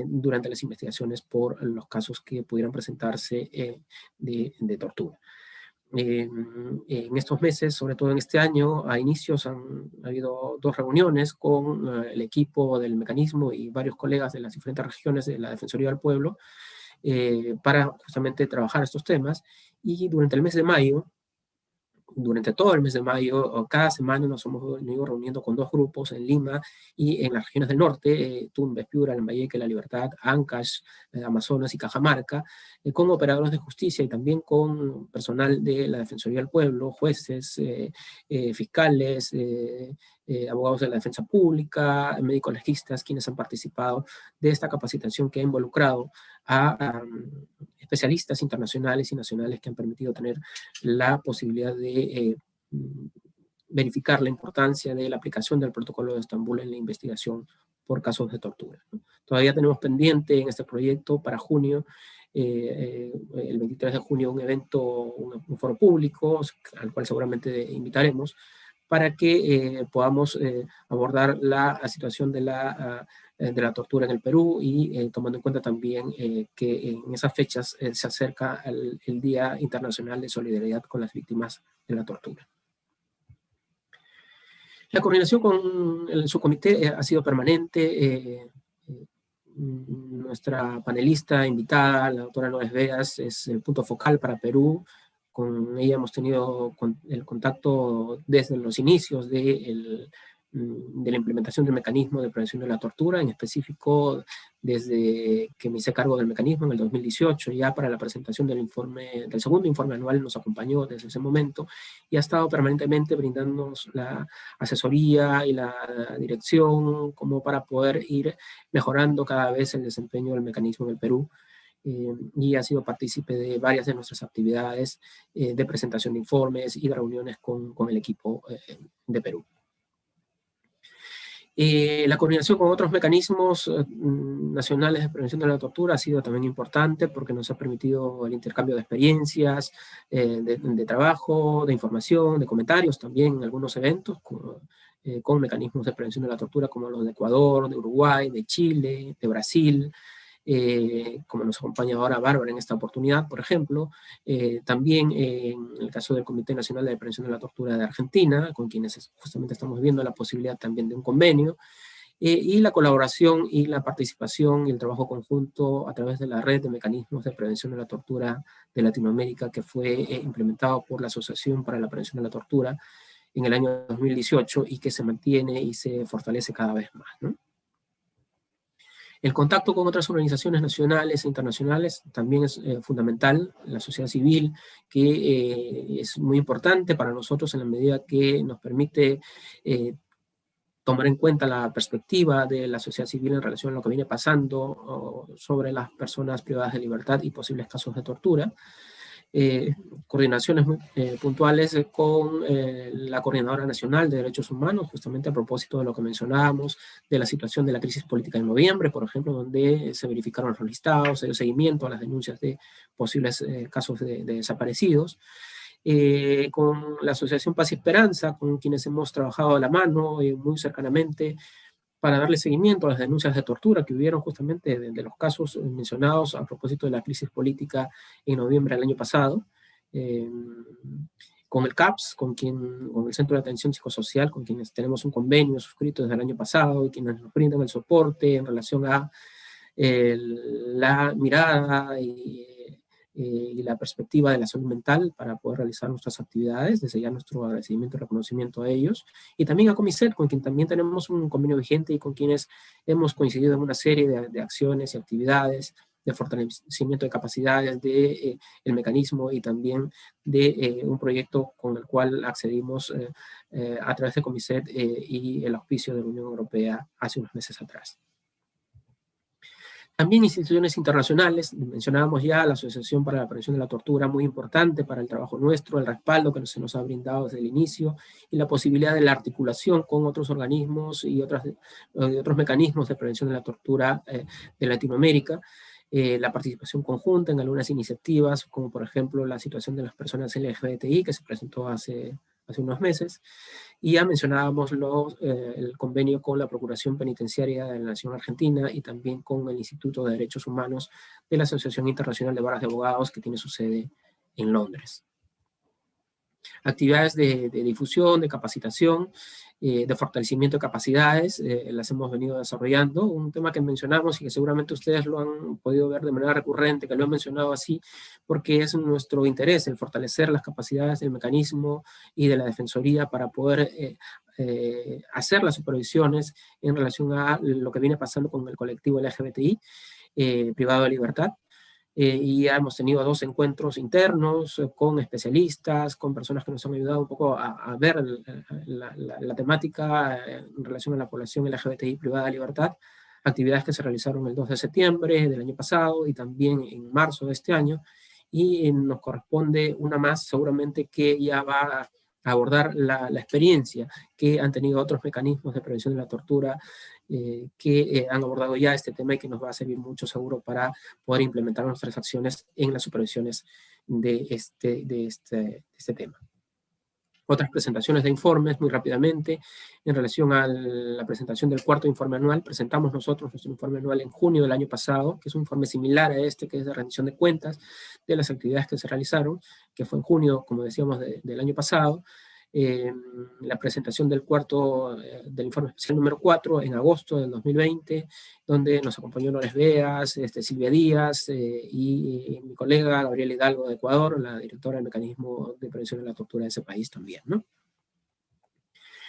durante las investigaciones por los casos que pudieran presentarse de tortura. En estos meses, sobre todo en este año, a inicios ha habido 2 reuniones con el equipo del mecanismo y varios colegas de las diferentes regiones de la Defensoría del Pueblo, para justamente trabajar estos temas, y durante el mes de mayo, durante todo el mes de mayo, cada semana nos hemos ido reuniendo con 2 grupos en Lima y en las regiones del norte, Tumbes, Piura, Lambayeque, La Libertad, Ancash, Amazonas y Cajamarca, con operadores de justicia y también con personal de la Defensoría del Pueblo, jueces, fiscales, abogados de la defensa pública, médicos legistas, quienes han participado de esta capacitación que ha involucrado a especialistas internacionales y nacionales que han permitido tener la posibilidad de verificar la importancia de la aplicación del Protocolo de Estambul en la investigación por casos de tortura, ¿no? Todavía tenemos pendiente en este proyecto para junio, el 23 de junio, un evento, un foro público, al cual seguramente invitaremos, para que podamos abordar la situación de la tortura en el Perú y tomando en cuenta también que en esas fechas se acerca el Día Internacional de Solidaridad con las Víctimas de la Tortura. La coordinación con el subcomité ha sido permanente. Nuestra panelista invitada, la doctora Loes Vegas, es el punto focal para Perú. Con ella hemos tenido el contacto desde los inicios de la implementación del mecanismo de prevención de la tortura, en específico desde que me hice cargo del mecanismo en el 2018, ya para la presentación del segundo informe anual nos acompañó desde ese momento y ha estado permanentemente brindándonos la asesoría y la dirección como para poder ir mejorando cada vez el desempeño del mecanismo en el Perú. Y ha sido partícipe de varias de nuestras actividades de presentación de informes y de reuniones con el equipo de Perú. La coordinación con otros mecanismos nacionales de prevención de la tortura ha sido también importante porque nos ha permitido el intercambio de experiencias, de trabajo, de información, de comentarios también en algunos eventos con mecanismos de prevención de la tortura como los de Ecuador, de Uruguay, de Chile, de Brasil, como nos acompaña ahora Bárbara en esta oportunidad, por ejemplo, también en el caso del Comité Nacional de Prevención de la Tortura de Argentina, con quienes justamente estamos viendo la posibilidad también de un convenio, y la colaboración y la participación y el trabajo conjunto a través de la red de mecanismos de prevención de la tortura de Latinoamérica que fue implementado por la Asociación para la Prevención de la Tortura en el año 2018 y que se mantiene y se fortalece cada vez más, ¿no? El contacto con otras organizaciones nacionales e internacionales también es fundamental, la sociedad civil, que es muy importante para nosotros en la medida que nos permite tomar en cuenta la perspectiva de la sociedad civil en relación a lo que viene pasando sobre las personas privadas de libertad y posibles casos de tortura. Coordinaciones muy puntuales con la Coordinadora Nacional de Derechos Humanos, justamente a propósito de lo que mencionábamos, de la situación de la crisis política en noviembre, por ejemplo, donde se verificaron los listados, se dio seguimiento a las denuncias de posibles casos de desaparecidos. Con la Asociación Paz y Esperanza, con quienes hemos trabajado de la mano muy cercanamente, para darle seguimiento a las denuncias de tortura que hubieron justamente de los casos mencionados a propósito de la crisis política en noviembre del año pasado, con el CAPS, con el Centro de Atención Psicosocial, con quienes tenemos un convenio suscrito desde el año pasado y quienes nos brindan el soporte en relación a la mirada y la perspectiva de la salud mental para poder realizar nuestras actividades, desde ya nuestro agradecimiento y reconocimiento a ellos, y también a Comiset, con quien también tenemos un convenio vigente y con quienes hemos coincidido en una serie de acciones y actividades de fortalecimiento de capacidades del mecanismo y también de un proyecto con el cual accedimos a través de Comiset y el auspicio de la Unión Europea hace unos meses atrás. También instituciones internacionales, mencionábamos ya la Asociación para la Prevención de la Tortura, muy importante para el trabajo nuestro, el respaldo que se nos ha brindado desde el inicio y la posibilidad de la articulación con otros organismos y otros mecanismos de prevención de la tortura de Latinoamérica. La participación conjunta en algunas iniciativas, como por ejemplo la situación de las personas LGBTI que se presentó hace unos meses, y ya mencionábamos el convenio con la Procuración Penitenciaria de la Nación Argentina y también con el Instituto de Derechos Humanos de la Asociación Internacional de Barras de Abogados que tiene su sede en Londres. Actividades de difusión, de capacitación, de fortalecimiento de capacidades, las hemos venido desarrollando. Un tema que mencionamos y que seguramente ustedes lo han podido ver de manera recurrente, que lo he mencionado así, porque es nuestro interés el fortalecer las capacidades del mecanismo y de la Defensoría para poder hacer las supervisiones en relación a lo que viene pasando con el colectivo LGBTI, privado de libertad. Y ya hemos tenido 2 encuentros internos con especialistas, con personas que nos han ayudado un poco a ver la temática en relación a la población LGBTI privada de libertad, actividades que se realizaron el 2 de septiembre del año pasado y también en marzo de este año, y nos corresponde una más seguramente que ya va abordar la experiencia que han tenido otros mecanismos de prevención de la tortura que han abordado ya este tema y que nos va a servir mucho seguro para poder implementar nuestras acciones en las supervisiones de este tema. Otras presentaciones de informes, muy rápidamente, en relación a la presentación del cuarto informe anual. Presentamos nosotros nuestro informe anual en junio del año pasado, que es un informe similar a este, que es de rendición de cuentas de las actividades que se realizaron, que fue en junio, como decíamos, del año pasado. La presentación del del informe especial número 4 en agosto del 2020, donde nos acompañó Lores Beas, Silvia Díaz y mi colega Gabriela Hidalgo de Ecuador, la directora del Mecanismo de Prevención de la Tortura de ese país también, ¿no?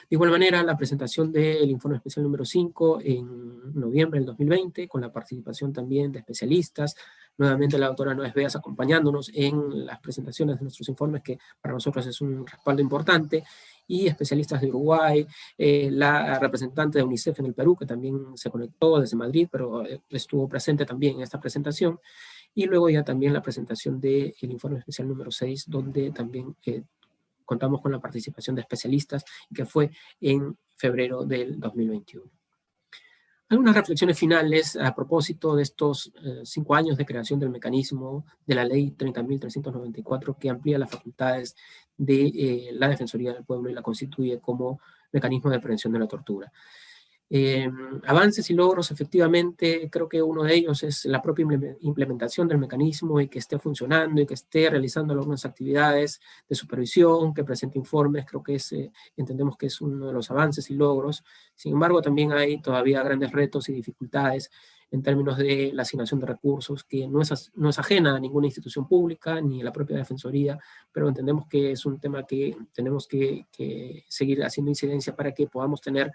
De igual manera, la presentación del informe especial número 5 en noviembre del 2020, con la participación también de especialistas, nuevamente la doctora Lores Beas acompañándonos en las presentaciones de nuestros informes, que para nosotros es un respaldo importante, y especialistas de Uruguay, la representante de UNICEF en el Perú, que también se conectó desde Madrid, pero estuvo presente también en esta presentación, y luego ya también la presentación del informe especial número 6, donde también contamos con la participación de especialistas, que fue en febrero del 2021. Algunas reflexiones finales a propósito de estos 5 años de creación del mecanismo de la ley 30.394, que amplía las facultades de la Defensoría del Pueblo y la constituye como mecanismo de prevención de la tortura. Avances y logros, efectivamente, creo que uno de ellos es la propia implementación del mecanismo y que esté funcionando y que esté realizando algunas actividades de supervisión, que presente informes, creo que entendemos que es uno de los avances y logros. Sin embargo, también hay todavía grandes retos y dificultades en términos de la asignación de recursos, que no es ajena a ninguna institución pública, ni a la propia Defensoría, pero entendemos que es un tema que tenemos que seguir haciendo incidencia para que podamos tener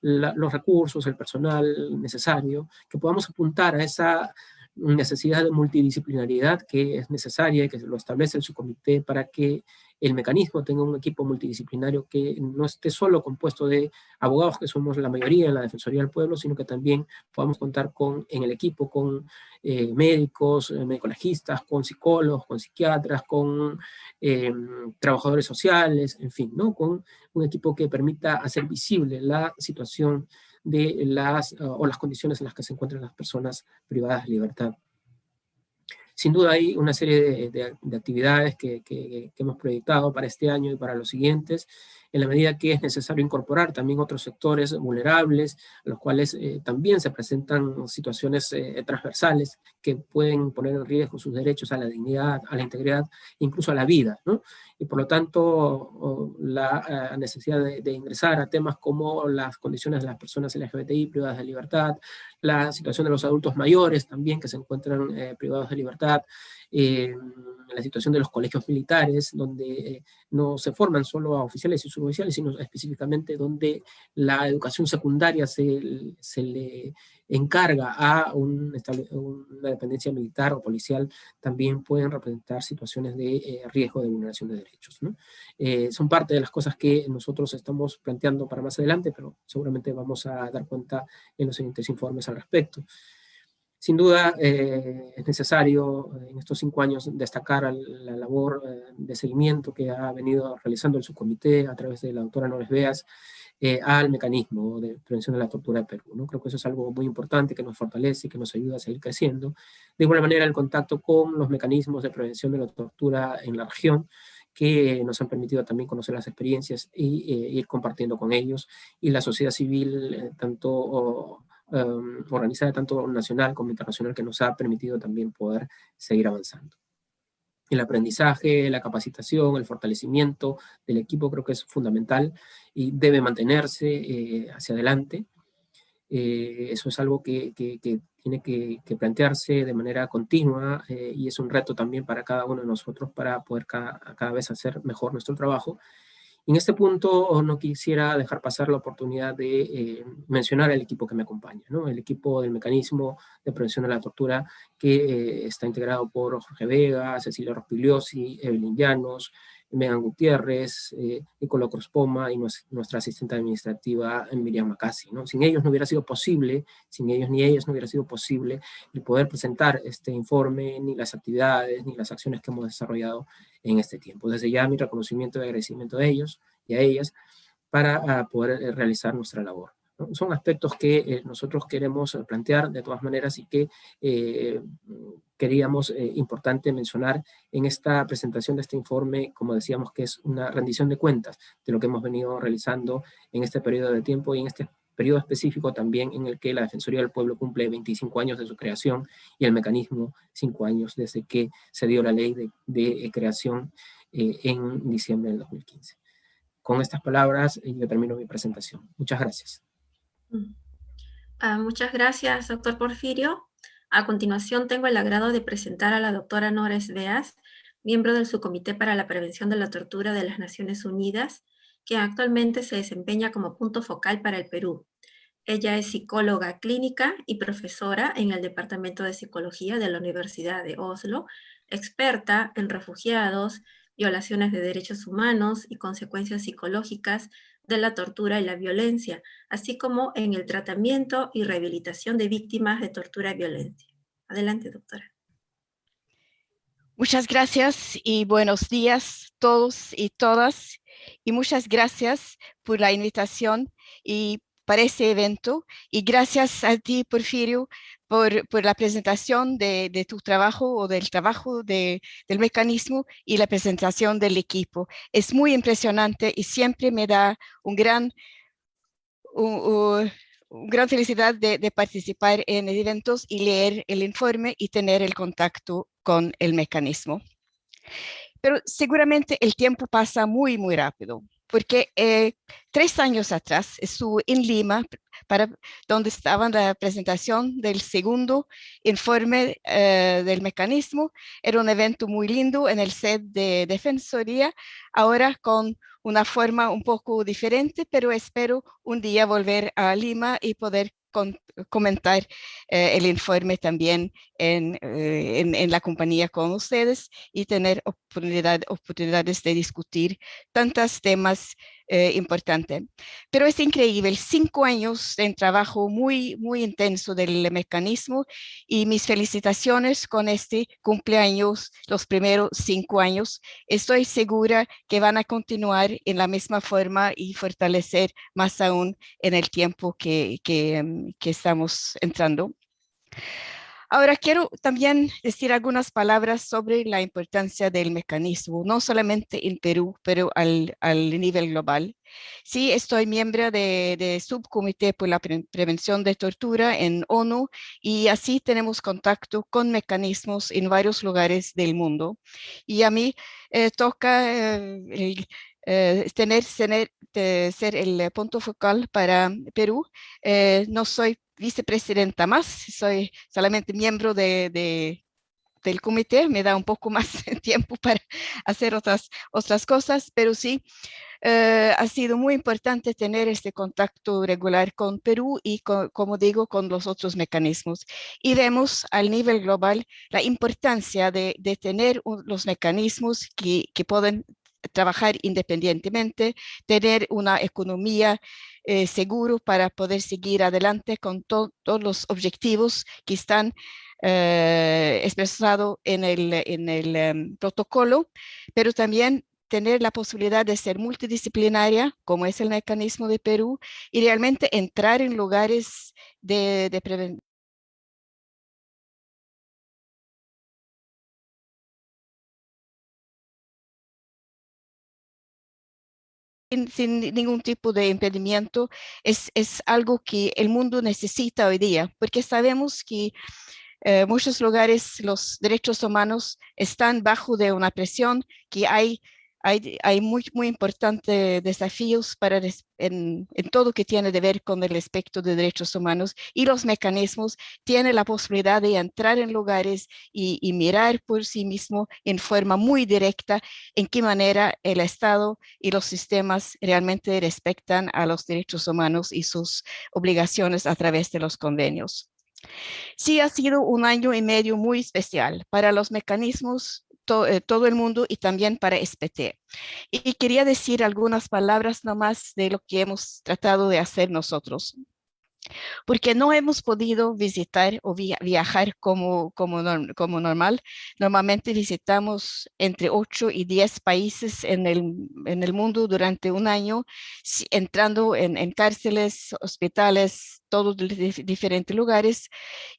los recursos, el personal necesario, que podamos apuntar a esa necesidad de multidisciplinaridad que es necesaria y que lo establece el subcomité para que el mecanismo tenga un equipo multidisciplinario que no esté solo compuesto de abogados, que somos la mayoría en la Defensoría del Pueblo, sino que también podamos contar en el equipo con médicos, médico-legistas, con psicólogos, con psiquiatras, con trabajadores sociales, en fin, ¿no? Con un equipo que permita hacer visible la situación de las condiciones en las que se encuentran las personas privadas de libertad. Sin duda hay una serie de actividades que hemos proyectado para este año y para los siguientes, en la medida que es necesario incorporar también otros sectores vulnerables, a los cuales también se presentan situaciones transversales que pueden poner en riesgo sus derechos a la dignidad, a la integridad, incluso a la vida, ¿no? Y por lo tanto, la necesidad de ingresar a temas como las condiciones de las personas LGBTI privadas de libertad, la situación de los adultos mayores también que se encuentran privados de libertad, la situación de los colegios militares, donde no se forman solo a oficiales y suboficiales, sino específicamente donde la educación secundaria se le encarga a una dependencia militar o policial, también pueden representar situaciones de riesgo de vulneración de derechos, ¿no? Son parte de las cosas que nosotros estamos planteando para más adelante, pero seguramente vamos a dar cuenta en los siguientes informes al respecto. Sin duda es necesario en estos 5 años destacar la labor de seguimiento que ha venido realizando el subcomité a través de la doctora Lores Beas al mecanismo de prevención de la tortura de Perú, ¿no? Creo que eso es algo muy importante que nos fortalece y que nos ayuda a seguir creciendo. De igual manera, el contacto con los mecanismos de prevención de la tortura en la región, que nos han permitido también conocer las experiencias y ir compartiendo con ellos, y la sociedad civil, organizada tanto nacional como internacional, que nos ha permitido también poder seguir avanzando. El aprendizaje, la capacitación, el fortalecimiento del equipo creo que es fundamental y debe mantenerse hacia adelante. Eso es algo que tiene que plantearse de manera continua y es un reto también para cada uno de nosotros para poder cada vez hacer mejor nuestro trabajo. En este punto no quisiera dejar pasar la oportunidad de mencionar al equipo que me acompaña, ¿no? El equipo del Mecanismo de Prevención de la Tortura, que está integrado por Jorge Vega, Cecilia Rospigliosi, Evelyn Llanos, Megan Gutiérrez, Nicola Crospoma y nuestra asistente administrativa Miriam Macasi, ¿no? Sin ellos no hubiera sido posible, sin ellos ni ellas no hubiera sido posible el poder presentar este informe, ni las actividades, ni las acciones que hemos desarrollado en este tiempo. Desde ya mi reconocimiento y agradecimiento a ellos y a ellas para poder realizar nuestra labor, ¿no? Son aspectos que nosotros queremos plantear de todas maneras y que queríamos importante mencionar en esta presentación de este informe, como decíamos, que es una rendición de cuentas de lo que hemos venido realizando en este periodo de tiempo y en este periodo específico también en el que la Defensoría del Pueblo cumple 25 años de su creación y el mecanismo 5 años desde que se dio la ley de creación en diciembre del 2015. Con estas palabras yo termino mi presentación. Muchas gracias. Muchas gracias, doctor Porfirio. A continuación tengo el agrado de presentar a la doctora Nora Esveas, miembro del Subcomité para la Prevención de la Tortura de las Naciones Unidas, que actualmente se desempeña como punto focal para el Perú. Ella es psicóloga clínica y profesora en el Departamento de Psicología de la Universidad de Oslo, experta en refugiados, violaciones de derechos humanos y consecuencias psicológicas de la tortura y la violencia, así como en el tratamiento y rehabilitación de víctimas de tortura y violencia. Adelante, doctora. Muchas gracias y buenos días todos y todas. Y muchas gracias por la invitación y para este evento. Y gracias a ti, Porfirio, por la presentación de tu trabajo o del trabajo del mecanismo y la presentación del equipo. Es muy impresionante y siempre me da una gran felicidad de participar en eventos y leer el informe y tener el contacto con el mecanismo. Pero seguramente el tiempo pasa muy, muy rápido, porque 3 años atrás estuve en Lima, donde estaba en la presentación del segundo informe del mecanismo. Era un evento muy lindo en el set de Defensoría, ahora con una forma un poco diferente, pero espero un día volver a Lima y poder comentar el informe también en la compañía con ustedes y tener oportunidades de discutir tantos temas importantes. Pero es increíble, 5 años de trabajo muy, muy intenso del mecanismo y mis felicitaciones con este cumpleaños, los primeros 5 años. Estoy segura que van a continuar en la misma forma y fortalecer más aún en el tiempo que estamos entrando. Ahora quiero también decir algunas palabras sobre la importancia del mecanismo, no solamente en Perú, pero al nivel global. Sí, estoy miembro de Subcomité por la Prevención de Tortura en ONU y así tenemos contacto con mecanismos en varios lugares del mundo. Y a mí toca ser el punto focal para Perú. No soy vicepresidenta más, soy solamente miembro del comité, me da un poco más tiempo para hacer otras cosas, pero sí, ha sido muy importante tener este contacto regular con Perú y, como digo, con los otros mecanismos. Y vemos al nivel global la importancia de tener los mecanismos que pueden trabajar independientemente, tener una economía seguro para poder seguir adelante con todos los objetivos que están expresados en el protocolo, pero también tener la posibilidad de ser multidisciplinaria, como es el mecanismo de Perú, y realmente entrar en lugares de prevención sin ningún tipo de impedimento. Es algo que el mundo necesita hoy día, porque sabemos que muchos lugares los derechos humanos están bajo de una presión, que hay muy, muy importantes desafíos en todo que tiene que ver con el aspecto de derechos humanos, y los mecanismos tienen la posibilidad de entrar en lugares y mirar por sí mismo en forma muy directa en qué manera el Estado y los sistemas realmente respetan a los derechos humanos y sus obligaciones a través de los convenios. Sí, ha sido un año y medio muy especial para los mecanismos. todo el mundo y también para SPT. Y quería decir algunas palabras nomás de lo que hemos tratado de hacer nosotros, porque no hemos podido visitar o viajar como normal. Normalmente visitamos entre 8 y 10 países en el mundo durante un año, entrando en cárceles, hospitales, todos diferentes lugares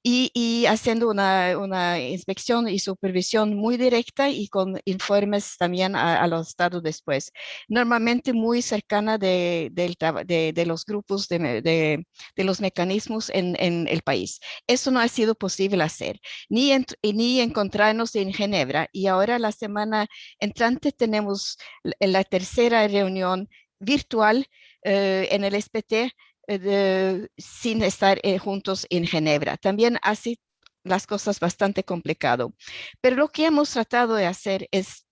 y haciendo una inspección y supervisión muy directa y con informes también a los estados después. Normalmente muy cercana de los grupos de los mecanismos en el país. Eso no ha sido posible hacer, ni encontrarnos en Ginebra. Y ahora la semana entrante tenemos la tercera reunión virtual en el SPT sin estar juntos en Ginebra. También hace las cosas bastante complicado. Pero lo que hemos tratado de hacer es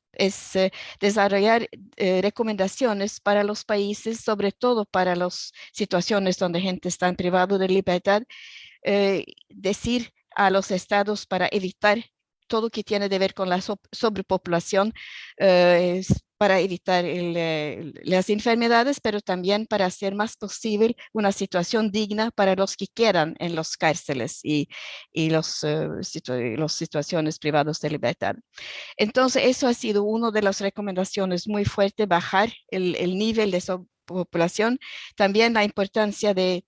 desarrollar recomendaciones para los países, sobre todo para las situaciones donde gente está privada de libertad, decir a los estados para evitar todo que tiene que ver con la sobrepopulación, para evitar las enfermedades, pero también para hacer más posible una situación digna para los que quedan en los cárceles y las situaciones privadas de libertad. Entonces, eso ha sido una de las recomendaciones muy fuertes, bajar el nivel de población. También la importancia de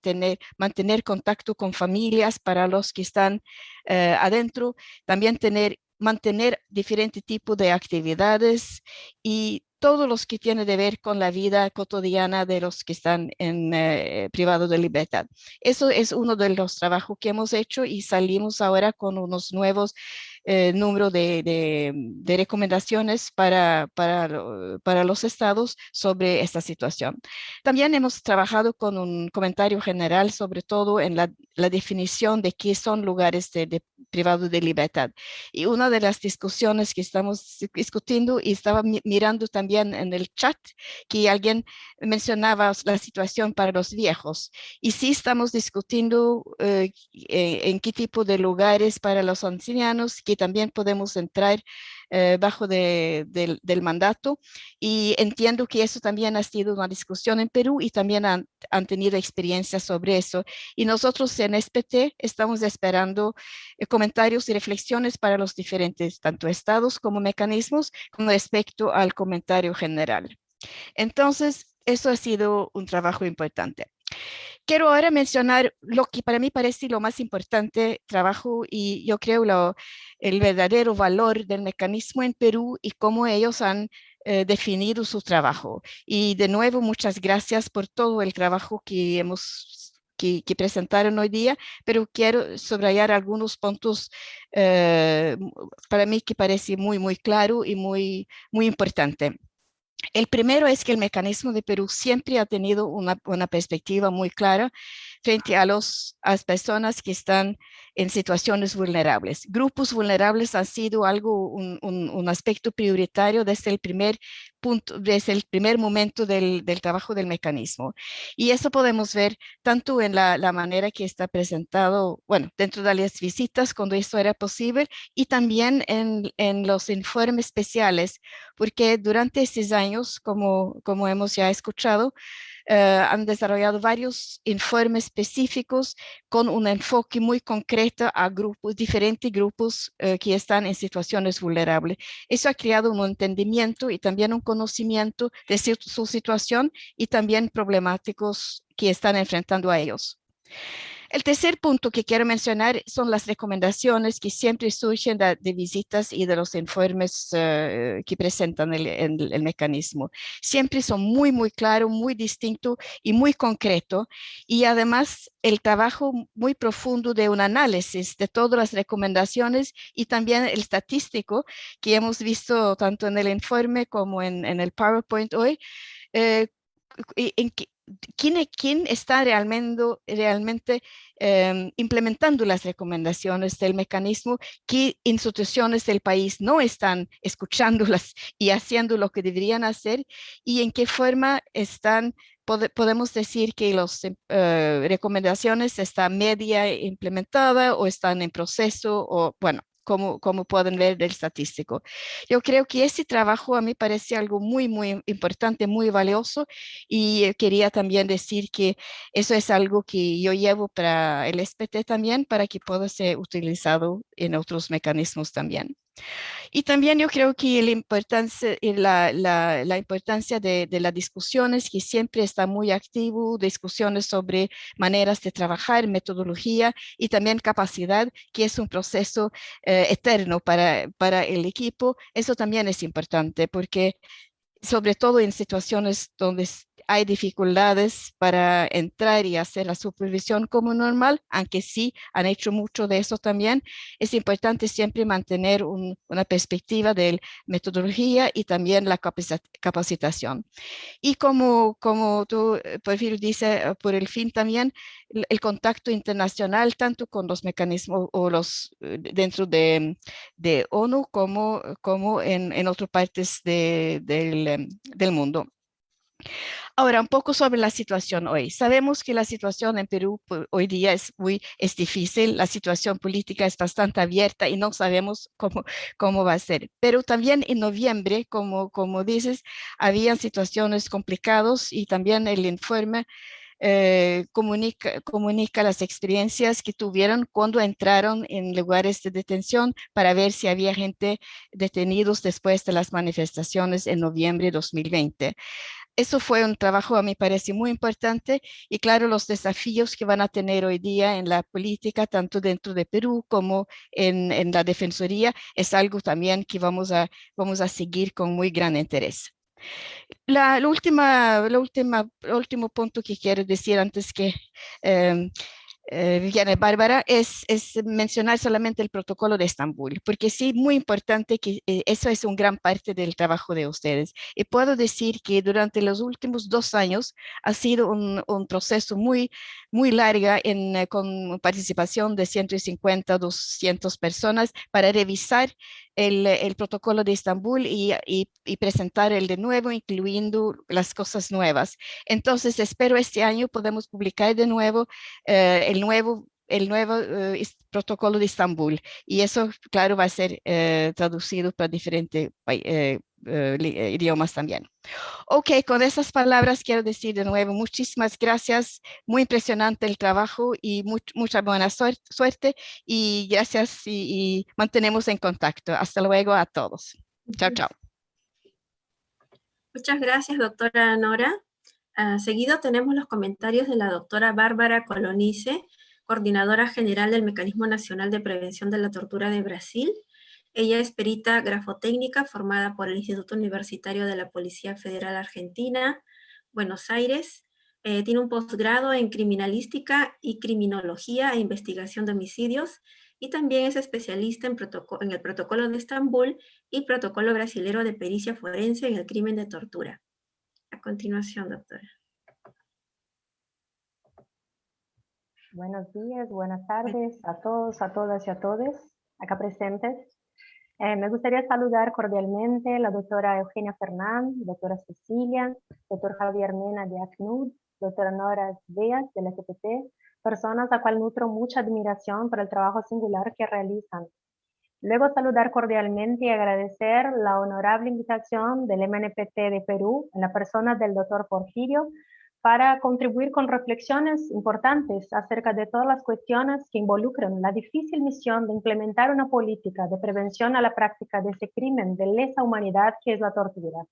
mantener contacto con familias para los que están adentro. También mantener diferentes tipos de actividades y todos los que tienen que ver con la vida cotidiana de los que están privados de libertad. Eso es uno de los trabajos que hemos hecho y salimos ahora con unos nuevos número de recomendaciones para los estados sobre esta situación. También hemos trabajado con un comentario general, sobre todo en la definición de qué son lugares privados de libertad. Y una de las discusiones que estamos discutiendo, y estaba mirando también en el chat, que alguien mencionaba la situación para los viejos. Y sí estamos discutiendo en qué tipo de lugares para los ancianos, que también podemos entrar bajo del mandato. Y entiendo que eso también ha sido una discusión en Perú y también han tenido experiencias sobre eso. Y nosotros en SPT estamos esperando comentarios y reflexiones para los diferentes, tanto estados como mecanismos, con respecto al comentario general. Entonces, eso ha sido un trabajo importante. Quiero ahora mencionar lo que para mí parece lo más importante trabajo y yo creo el verdadero valor del mecanismo en Perú y cómo ellos han definido su trabajo. Y de nuevo, muchas gracias por todo el trabajo que presentaron hoy día, pero quiero subrayar algunos puntos para mí que parece muy claro y muy importante. El primero es que el mecanismo de Perú siempre ha tenido una perspectiva muy clara frente a las personas que están en situaciones vulnerables. Grupos vulnerables han sido un aspecto prioritario desde el primer momento del trabajo del mecanismo. Y eso podemos ver tanto en la manera que está presentado, bueno, dentro de las visitas cuando esto era posible y también en los informes especiales, porque durante estos años, como hemos ya escuchado, han desarrollado varios informes específicos con un enfoque muy concreto a diferentes grupos que están en situaciones vulnerables. Eso ha creado un entendimiento y también un conocimiento de su situación y también problemáticos que están enfrentando a ellos. El tercer punto que quiero mencionar son las recomendaciones que siempre surgen de visitas y de los informes que presentan el mecanismo. Siempre son muy claros, muy distintos y muy concretos. Y además el trabajo muy profundo de un análisis de todas las recomendaciones y también el estadístico que hemos visto tanto en el informe como en el PowerPoint hoy, en que ¿quién está realmente implementando las recomendaciones del mecanismo? ¿Qué instituciones del país no están escuchándolas y haciendo lo que deberían hacer? ¿Y en qué forma podemos decir que las recomendaciones están media implementadas o están en proceso? O, bueno, como pueden ver del estadístico. Yo creo que ese trabajo a mí parece algo muy, muy importante, muy valioso, y quería también decir que eso es algo que yo llevo para el SPT también, para que pueda ser utilizado en otros mecanismos también. Y también yo creo que la importancia de las discusiones, que siempre está muy activo, discusiones sobre maneras de trabajar, metodología y también capacidad, que es un proceso eterno para el equipo. Eso también es importante porque sobre todo en situaciones donde hay dificultades para entrar y hacer la supervisión como normal, aunque sí han hecho mucho de eso también, es importante siempre mantener una perspectiva de metodología y también la capacitación. Y como tu perfil dice, por el fin también, el contacto internacional, tanto con los mecanismos o dentro de ONU como en otras partes del mundo. Ahora, un poco sobre la situación hoy. Sabemos que la situación en Perú hoy día es difícil, la situación política es bastante abierta y no sabemos cómo va a ser. Pero también en noviembre, como dices, habían situaciones complicadas y también el informe comunica las experiencias que tuvieron cuando entraron en lugares de detención para ver si había gente detenidos después de las manifestaciones en noviembre de 2020. Eso fue un trabajo, a mí parece, muy importante, y claro, los desafíos que van a tener hoy día en la política, tanto dentro de Perú como en la Defensoría, es algo también que vamos a seguir con muy gran interés. El último punto que quiero decir antes que eh, Viviana y Bárbara, es mencionar solamente el protocolo de Estambul, porque sí, muy importante que eso es una gran parte del trabajo de ustedes. Y puedo decir que durante los últimos 2 años ha sido un proceso muy, muy largo con participación de 150, 200 personas para revisar el protocolo de Estambul y presentar el de nuevo, incluyendo las cosas nuevas. Entonces, espero este año podemos publicar de nuevo el nuevo protocolo de Estambul, y eso, claro, va a ser traducido para diferentes idiomas también. Ok, con esas palabras quiero decir de nuevo muchísimas gracias, muy impresionante el trabajo y mucha buena suerte, y gracias y mantenemos en contacto. Hasta luego a todos. Chao, chao. Muchas gracias, doctora Nora. Seguido tenemos los comentarios de la doctora Bárbara Colonice, coordinadora general del Mecanismo Nacional de Prevención de la Tortura de Brasil. Ella es perita grafotécnica formada por el Instituto Universitario de la Policía Federal Argentina, Buenos Aires. Tiene un posgrado en criminalística y criminología e investigación de homicidios, y también es especialista en el protocolo de Estambul y protocolo brasilero de pericia forense en el crimen de tortura. A continuación, doctora. Buenos días, buenas tardes a todos, a todas y a todos acá presentes. Me gustaría saludar cordialmente a la doctora Eugenia Fernández, doctora Cecilia, doctor Javier Mena de ACNUD, doctora Nora Díaz del SPT, personas a cual nutro mucha admiración por el trabajo singular que realizan. Luego saludar cordialmente y agradecer la honorable invitación del MNPT de Perú en la persona del doctor Porfirio para contribuir con reflexiones importantes acerca de todas las cuestiones que involucran la difícil misión de implementar una política de prevención a la práctica de ese crimen de lesa humanidad que es la tortura.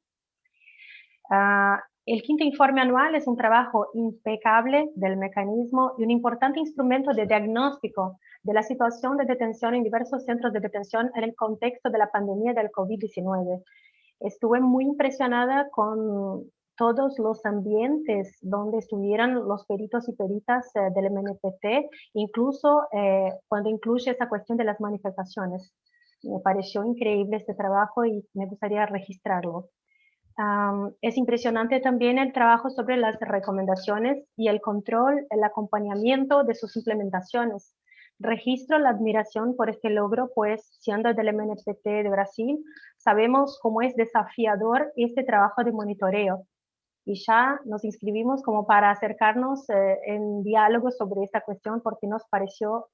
El quinto informe anual es un trabajo impecable del mecanismo y un importante instrumento de diagnóstico de la situación de detención en diversos centros de detención en el contexto de la pandemia del COVID-19. Estuve muy impresionada con todos los ambientes donde estuvieran los peritos y peritas del MNPT, incluso cuando incluye esa cuestión de las manifestaciones. Me pareció increíble este trabajo y me gustaría registrarlo. Es impresionante también el trabajo sobre las recomendaciones y el control, el acompañamiento de sus implementaciones. Registro la admiración por este logro, pues siendo del MNPT de Brasil, sabemos cómo es desafiador este trabajo de monitoreo. Y ya nos inscribimos como para acercarnos en diálogo sobre esta cuestión porque nos pareció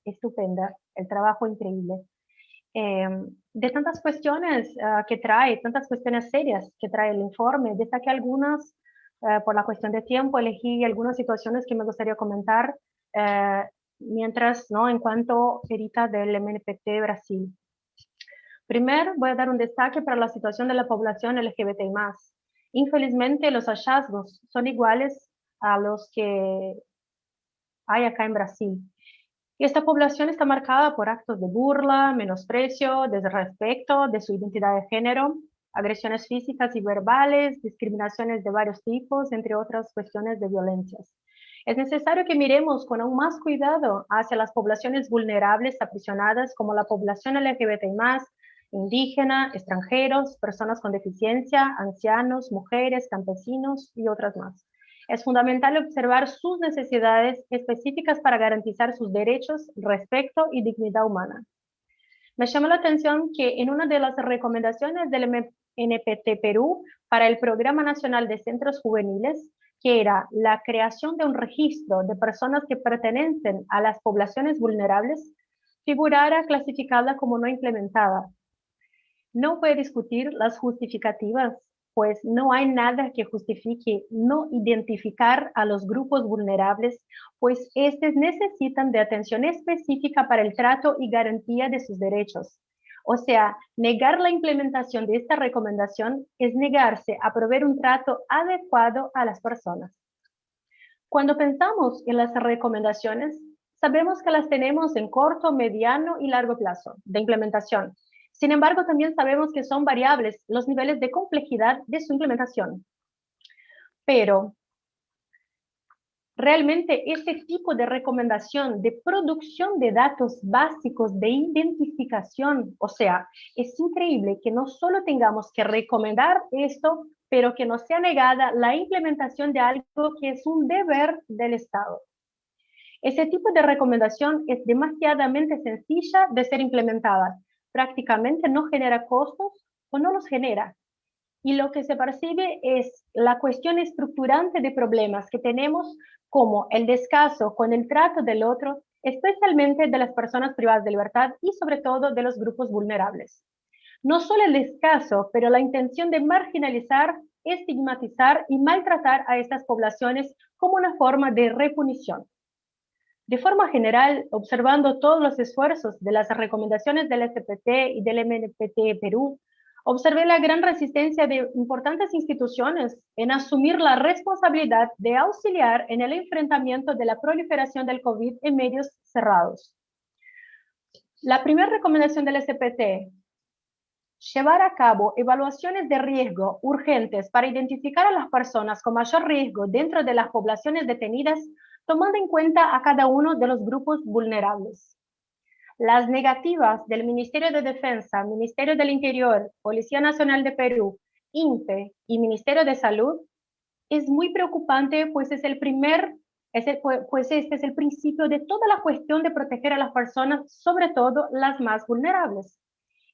estupenda el trabajo increíble. De tantas cuestiones que trae, tantas cuestiones serias que trae el informe, destaqué algunas, por la cuestión de tiempo, elegí algunas situaciones que me gustaría comentar, mientras, ¿no? En cuanto herita del MNPT Brasil. Primero, voy a dar un destaque para la situación de la población LGBTI+. Infelizmente, los hallazgos son iguales a los que hay acá en Brasil. Y esta población está marcada por actos de burla, menosprecio, desrespeto de su identidad de género, agresiones físicas y verbales, discriminaciones de varios tipos, entre otras cuestiones de violencias. Es necesario que miremos con aún más cuidado hacia las poblaciones vulnerables aprisionadas como la población LGBTI+, indígena, extranjeros, personas con deficiencia, ancianos, mujeres, campesinos y otras más. Es fundamental observar sus necesidades específicas para garantizar sus derechos, respeto y dignidad humana. Me llama la atención que en una de las recomendaciones del MNPT Perú para el Programa Nacional de Centros Juveniles, que era la creación de un registro de personas que pertenecen a las poblaciones vulnerables, figurara clasificada como no implementada. No voy a discutir las justificativas, pues no hay nada que justifique no identificar a los grupos vulnerables, pues estos necesitan de atención específica para el trato y garantía de sus derechos. O sea, negar la implementación de esta recomendación es negarse a proveer un trato adecuado a las personas. Cuando pensamos en las recomendaciones, sabemos que las tenemos en corto, mediano y largo plazo de implementación. Sin embargo, también sabemos que son variables los niveles de complejidad de su implementación. Pero realmente este tipo de recomendación de producción de datos básicos de identificación, o sea, es increíble que no solo tengamos que recomendar esto, pero que nos sea negada la implementación de algo que es un deber del Estado. Ese tipo de recomendación es demasiadamente sencilla de ser implementada. Prácticamente no genera costos o no los genera. Y lo que se percibe es la cuestión estructurante de problemas que tenemos, como el descaso con el trato del otro, especialmente de las personas privadas de libertad y sobre todo de los grupos vulnerables. No solo el descaso, pero la intención de marginalizar, estigmatizar y maltratar a estas poblaciones como una forma de repunición. De forma general, observando todos los esfuerzos de las recomendaciones del SPT y del MNPT Perú, observé la gran resistencia de importantes instituciones en asumir la responsabilidad de auxiliar en el enfrentamiento de la proliferación del COVID en medios cerrados. La primera recomendación del SPT: llevar a cabo evaluaciones de riesgo urgentes para identificar a las personas con mayor riesgo dentro de las poblaciones detenidas, tomando en cuenta a cada uno de los grupos vulnerables. Las negativas del Ministerio de Defensa, Ministerio del Interior, Policía Nacional de Perú, INPE y Ministerio de Salud es muy preocupante, pues este es el principio de toda la cuestión de proteger a las personas, sobre todo las más vulnerables.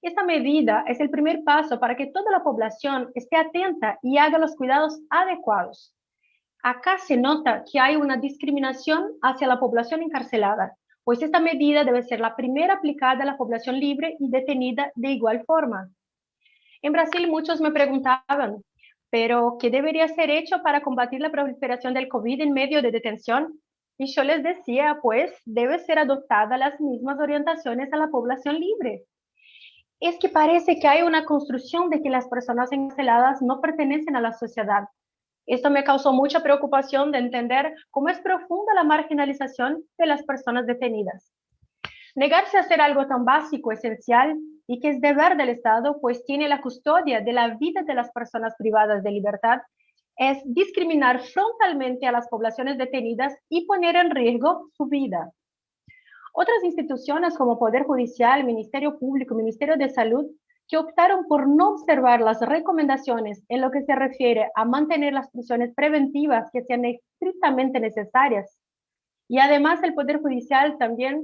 Esta medida es el primer paso para que toda la población esté atenta y haga los cuidados adecuados. Acá se nota que hay una discriminación hacia la población encarcelada, pues esta medida debe ser la primera aplicada a la población libre y detenida de igual forma. En Brasil muchos me preguntaban, ¿pero qué debería ser hecho para combatir la proliferación del COVID en medio de detención? Y yo les decía, pues, debe ser adoptadas las mismas orientaciones a la población libre. Es que parece que hay una construcción de que las personas encarceladas no pertenecen a la sociedad. Esto me causó mucha preocupación de entender cómo es profunda la marginalización de las personas detenidas. Negarse a hacer algo tan básico, esencial, y que es deber del Estado, pues tiene la custodia de la vida de las personas privadas de libertad, es discriminar frontalmente a las poblaciones detenidas y poner en riesgo su vida. Otras instituciones como Poder Judicial, Ministerio Público, Ministerio de Salud, que optaron por no observar las recomendaciones en lo que se refiere a mantener las prisiones preventivas que sean estrictamente necesarias. Y además el Poder Judicial también,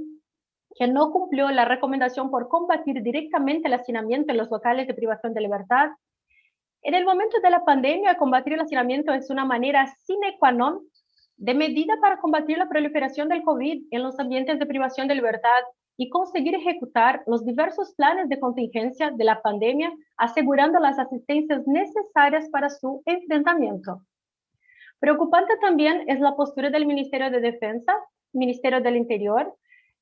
que no cumplió la recomendación por combatir directamente el hacinamiento en los locales de privación de libertad. En el momento de la pandemia, combatir el hacinamiento es una manera sine qua non de medida para combatir la proliferación del COVID en los ambientes de privación de libertad y conseguir ejecutar los diversos planes de contingencia de la pandemia, asegurando las asistencias necesarias para su enfrentamiento. Preocupante también es la postura del Ministerio de Defensa, Ministerio del Interior,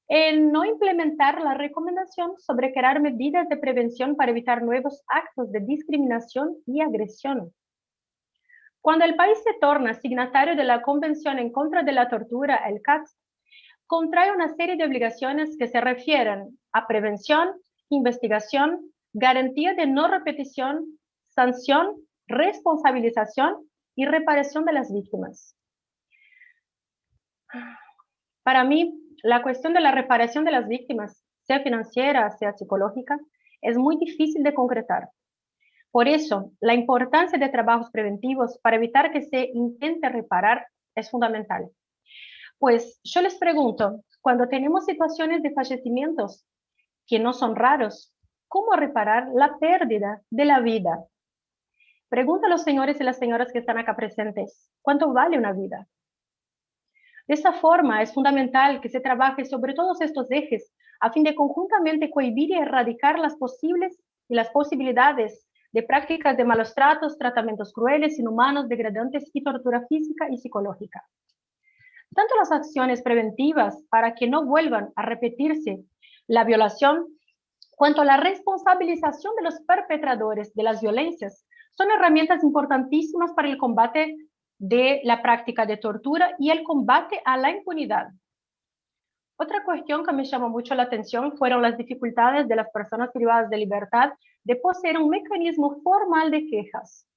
en no implementar la recomendación sobre crear medidas de prevención para evitar nuevos actos de discriminación y agresión. Cuando el país se torna signatario de la Convención en contra de la Tortura, el CAT, contrae una serie de obligaciones que se refieren a prevención, investigación, garantía de no repetición, sanción, responsabilización y reparación de las víctimas. Para mí, la cuestión de la reparación de las víctimas, sea financiera, sea psicológica, es muy difícil de concretar. Por eso, la importancia de trabajos preventivos para evitar que se intente reparar es fundamental. Pues yo les pregunto, cuando tenemos situaciones de fallecimientos que no son raros, ¿cómo reparar la pérdida de la vida? Pregunto a los señores y las señoras que están acá presentes, ¿cuánto vale una vida? De esta forma, es fundamental que se trabaje sobre todos estos ejes a fin de conjuntamente cohibir y erradicar las posibles y las posibilidades de prácticas de malos tratos, tratamientos crueles, inhumanos, degradantes y tortura física y psicológica. Tanto las acciones preventivas para que no vuelvan a repetirse la violación, cuanto la responsabilización de los perpetradores de las violencias son herramientas importantísimas para el combate de la práctica de tortura y el combate a la impunidad. Otra cuestión que me llamó mucho la atención fueron las dificultades de las personas privadas de libertad de poseer un mecanismo formal de quejas.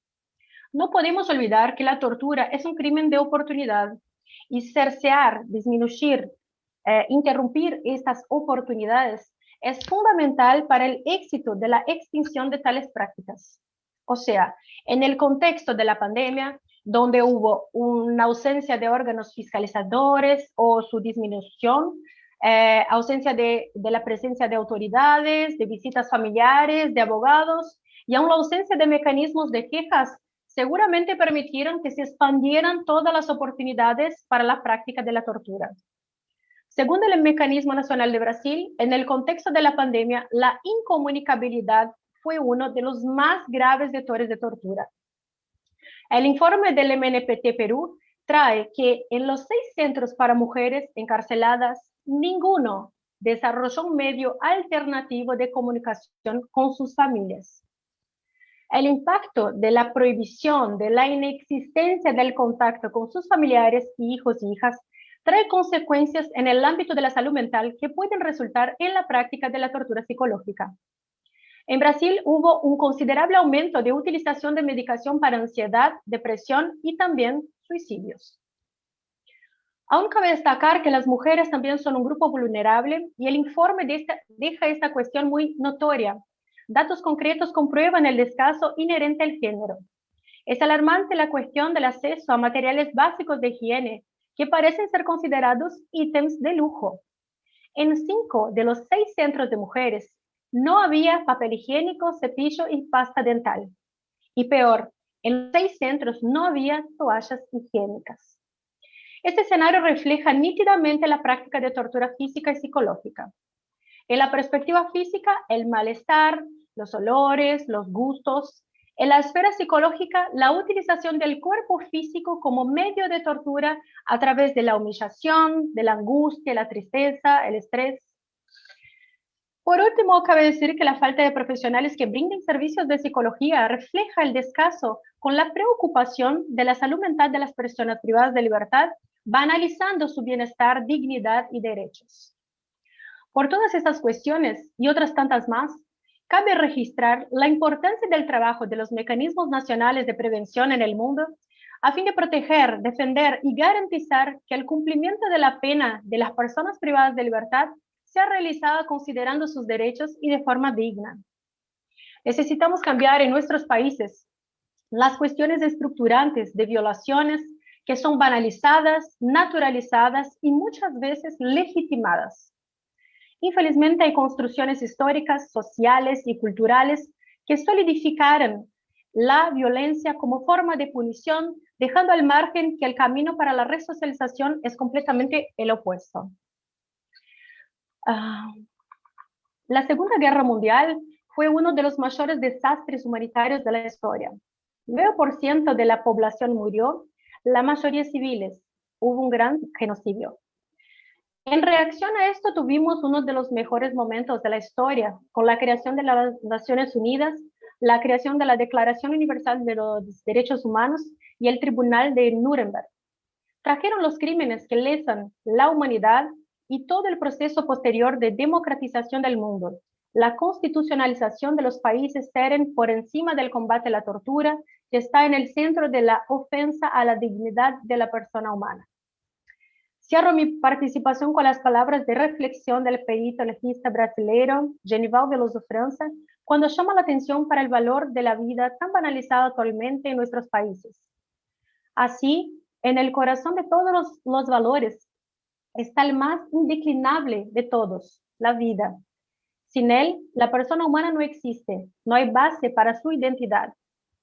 No podemos olvidar que la tortura es un crimen de oportunidad y cercear, disminuir, interrumpir estas oportunidades es fundamental para el éxito de la extinción de tales prácticas. O sea, en el contexto de la pandemia, donde hubo una ausencia de órganos fiscalizadores o su disminución, ausencia de la presencia de autoridades, de visitas familiares, de abogados, y aún la ausencia de mecanismos de quejas, seguramente permitieron que se expandieran todas las oportunidades para la práctica de la tortura. Según el Mecanismo Nacional de Brasil, en el contexto de la pandemia, la incomunicabilidad fue uno de los más graves vectores de tortura. El informe del MNPT Perú trae que en los 6 centros para mujeres encarceladas, ninguno desarrolló un medio alternativo de comunicación con sus familias. El impacto de la prohibición, de la inexistencia del contacto con sus familiares, hijos y hijas, trae consecuencias en el ámbito de la salud mental que pueden resultar en la práctica de la tortura psicológica. En Brasil hubo un considerable aumento de utilización de medicación para ansiedad, depresión y también suicidios. Aún cabe destacar que las mujeres también son un grupo vulnerable y el informe deja esta cuestión muy notoria. Datos concretos comprueban el descaso inherente al género. Es alarmante la cuestión del acceso a materiales básicos de higiene que parecen ser considerados ítems de lujo. En 5 de los 6 centros de mujeres no había papel higiénico, cepillo y pasta dental. Y peor, en los 6 centros no había toallas higiénicas. Este escenario refleja nítidamente la práctica de tortura física y psicológica. En la perspectiva física, el malestar, los olores, los gustos. En la esfera psicológica, la utilización del cuerpo físico como medio de tortura a través de la humillación, de la angustia, la tristeza, el estrés. Por último, cabe decir que la falta de profesionales que brinden servicios de psicología refleja el descaso con la preocupación de la salud mental de las personas privadas de libertad, banalizando su bienestar, dignidad y derechos. Por todas estas cuestiones y otras tantas más, cabe registrar la importancia del trabajo de los mecanismos nacionales de prevención en el mundo a fin de proteger, defender y garantizar que el cumplimiento de la pena de las personas privadas de libertad sea realizada considerando sus derechos y de forma digna. Necesitamos cambiar en nuestros países las cuestiones estructurantes de violaciones que son banalizadas, naturalizadas y muchas veces legitimadas. Infelizmente hay construcciones históricas, sociales y culturales que solidificaron la violencia como forma de punición, dejando al margen que el camino para la resocialización es completamente el opuesto. La Segunda Guerra Mundial fue uno de los mayores desastres humanitarios de la historia. 9% de la población murió, la mayoría civiles. Hubo un gran genocidio. En reacción a esto tuvimos uno de los mejores momentos de la historia, con la creación de las Naciones Unidas, la creación de la Declaración Universal de los Derechos Humanos y el Tribunal de Nuremberg. Trajeron los crímenes que lesan la humanidad y todo el proceso posterior de democratización del mundo. La constitucionalización de los países seren por encima del combate a la tortura, que está en el centro de la ofensa a la dignidad de la persona humana. Cierro mi participación con las palabras de reflexión del perito legista brasileño Genival Veloso França, cuando llama la atención para el valor de la vida tan banalizado actualmente en nuestros países. Así, en el corazón de todos los valores está el más indeclinable de todos, la vida. Sin él, la persona humana no existe, no hay base para su identidad.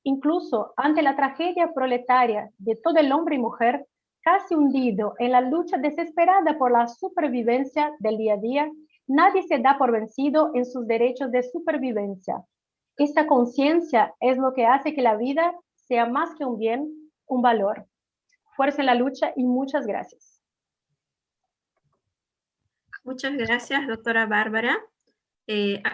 Incluso ante la tragedia proletaria de todo el hombre y mujer, casi hundido en la lucha desesperada por la supervivencia del día a día, nadie se da por vencido en sus derechos de supervivencia. Esta conciencia es lo que hace que la vida sea más que un bien, un valor. Fuerza en la lucha y muchas gracias. Muchas gracias, doctora Bárbara.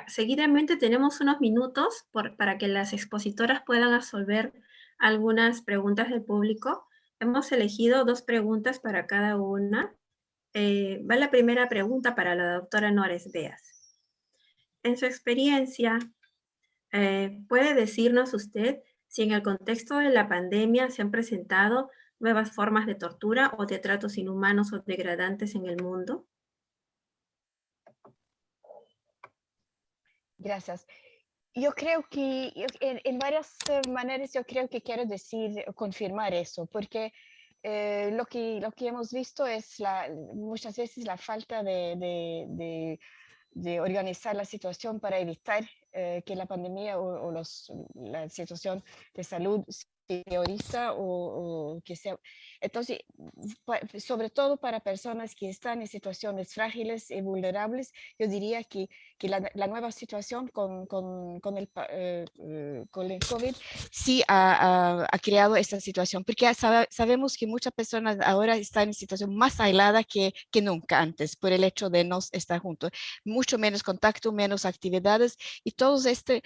Seguidamente tenemos unos minutos para que las expositoras puedan resolver algunas preguntas del público. Hemos elegido 2 preguntas para cada una. Va la primera pregunta para la doctora Nores Beas. En su experiencia, ¿puede decirnos usted si en el contexto de la pandemia se han presentado nuevas formas de tortura o de tratos inhumanos o degradantes en el mundo? Gracias. Yo creo que en varias maneras yo creo que quiero decir, confirmar eso, porque lo que hemos visto es muchas veces la falta de organizar la situación para evitar que la pandemia o la situación de salud se prioriza o que sea. Entonces, sobre todo para personas que están en situaciones frágiles y vulnerables, yo diría que la nueva situación con el COVID sí ha creado esta situación, porque sabemos que muchas personas ahora están en situación más aislada que nunca antes, por el hecho de no estar juntos. Mucho menos contacto, menos actividades, y todo este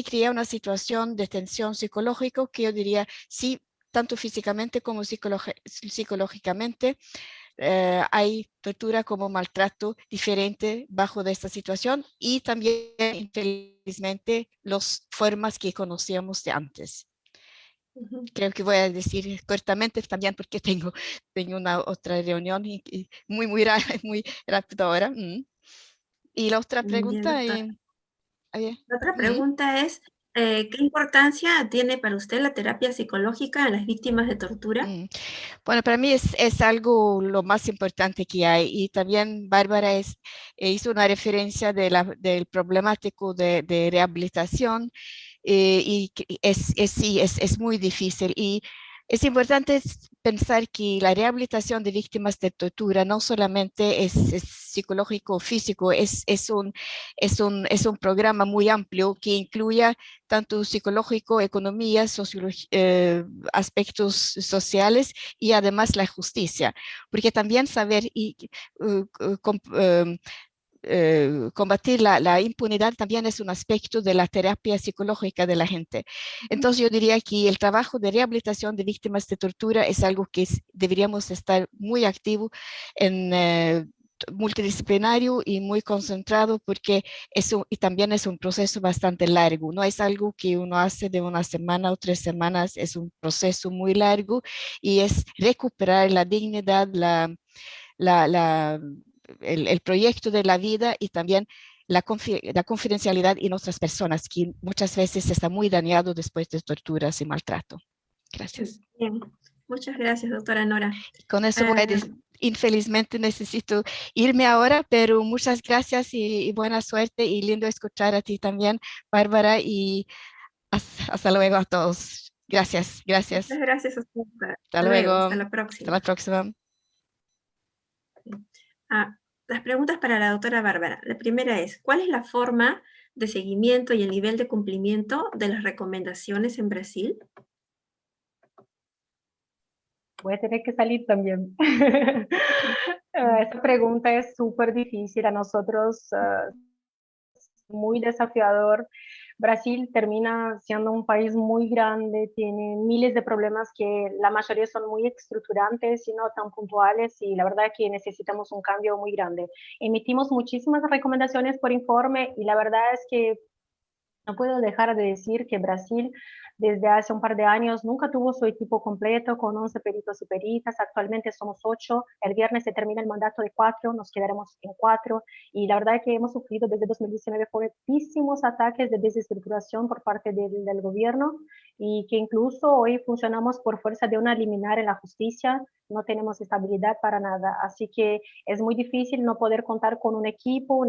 crea una situación de tensión psicológica que yo diría, sí, tanto físicamente como psicológicamente, hay tortura como maltrato diferente bajo de esta situación, y también, infelizmente, las formas que conocíamos de antes. Creo que voy a decir cortamente también porque tengo una otra reunión y muy rápido ahora. Y la otra pregunta, La otra pregunta es, ¿qué importancia tiene para usted la terapia psicológica en las víctimas de tortura? Bueno, para mí es algo lo más importante que hay, y también Bárbara hizo una referencia del problemático de rehabilitación, y sí, es muy difícil, y es importante pensar que la rehabilitación de víctimas de tortura no solamente es psicológico o físico, es un programa muy amplio que incluye tanto psicológico, economía, aspectos sociales y además la justicia, porque también saber combatir la impunidad también es un aspecto de la terapia psicológica de la gente. Entonces yo diría que el trabajo de rehabilitación de víctimas de tortura es algo que deberíamos estar muy activo multidisciplinario y muy concentrado, porque y también es un proceso bastante largo, no es algo que uno hace de una semana o 3 semanas, es un proceso muy largo, y es recuperar la dignidad, el proyecto de la vida, y también la confidencialidad en otras personas, que muchas veces está muy dañado después de torturas y maltrato. Gracias. Bien. Muchas gracias, doctora Nora. Con eso voy a infelizmente necesito irme ahora, pero muchas gracias y buena suerte, y lindo escuchar a ti también, Bárbara, y hasta luego a todos. Gracias. Muchas gracias a usted. Hasta luego. Hasta la próxima. Hasta la próxima. Las preguntas para la doctora Bárbara. La primera es, ¿cuál es la forma de seguimiento y el nivel de cumplimiento de las recomendaciones en Brasil? Voy a tener que salir también. Esta pregunta es súper difícil a nosotros, muy desafiador. Brasil termina siendo un país muy grande, tiene miles de problemas que la mayoría son muy estructurantes y no tan puntuales, y la verdad es que necesitamos un cambio muy grande. Emitimos muchísimas recomendaciones por informe y la verdad es que no puedo dejar de decir que Brasil desde hace un par de años nunca tuvo su equipo completo con 11 peritos y peritas, actualmente somos 8, el viernes se termina el mandato de 4, nos quedaremos en 4, y la verdad es que hemos sufrido desde 2019 fuertísimos ataques de desestructuración por parte del gobierno, y que incluso hoy funcionamos por fuerza de una liminar en la justicia, no tenemos estabilidad para nada, así que es muy difícil no poder contar con un equipo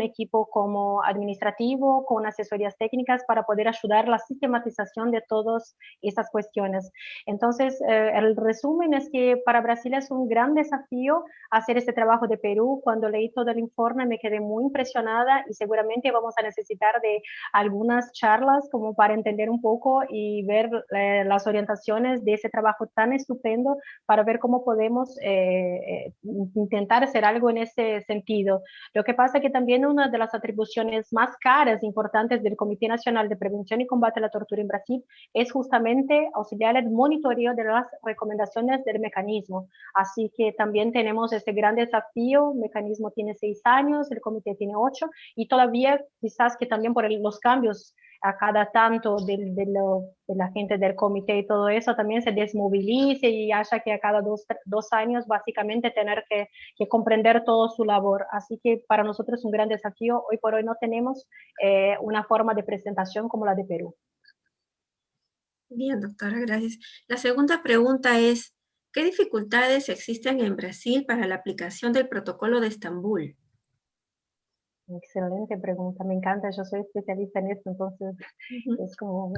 como administrativo, con asesorías técnicas para poder ayudar a la sistematización de todas estas cuestiones. Entonces, el resumen es que para Brasil es un gran desafío hacer este trabajo de Perú. Cuando leí todo el informe me quedé muy impresionada y seguramente vamos a necesitar de algunas charlas como para entender un poco y ver las orientaciones de ese trabajo tan estupendo para ver cómo podemos intentar hacer algo en ese sentido. Lo que pasa es que también una de las atribuciones más caras e importantes del Comité Nacional de Prevención y Combate a la Tortura en Brasil es justamente auxiliar el monitoreo de las recomendaciones del mecanismo. Así que también tenemos este gran desafío. El mecanismo tiene 6 años, el comité tiene 8, y todavía quizás que también por los cambios a cada tanto de la gente del comité y todo eso también se desmovilice y haya que a cada dos años básicamente tener que comprender todo su labor. Así que para nosotros es un gran desafío. Hoy por hoy no tenemos una forma de presentación como la de Perú. Bien, doctora, gracias. La segunda pregunta es, ¿qué dificultades existen en Brasil para la aplicación del Protocolo de Estambul? Excelente pregunta, me encanta, yo soy especialista en esto, entonces es como...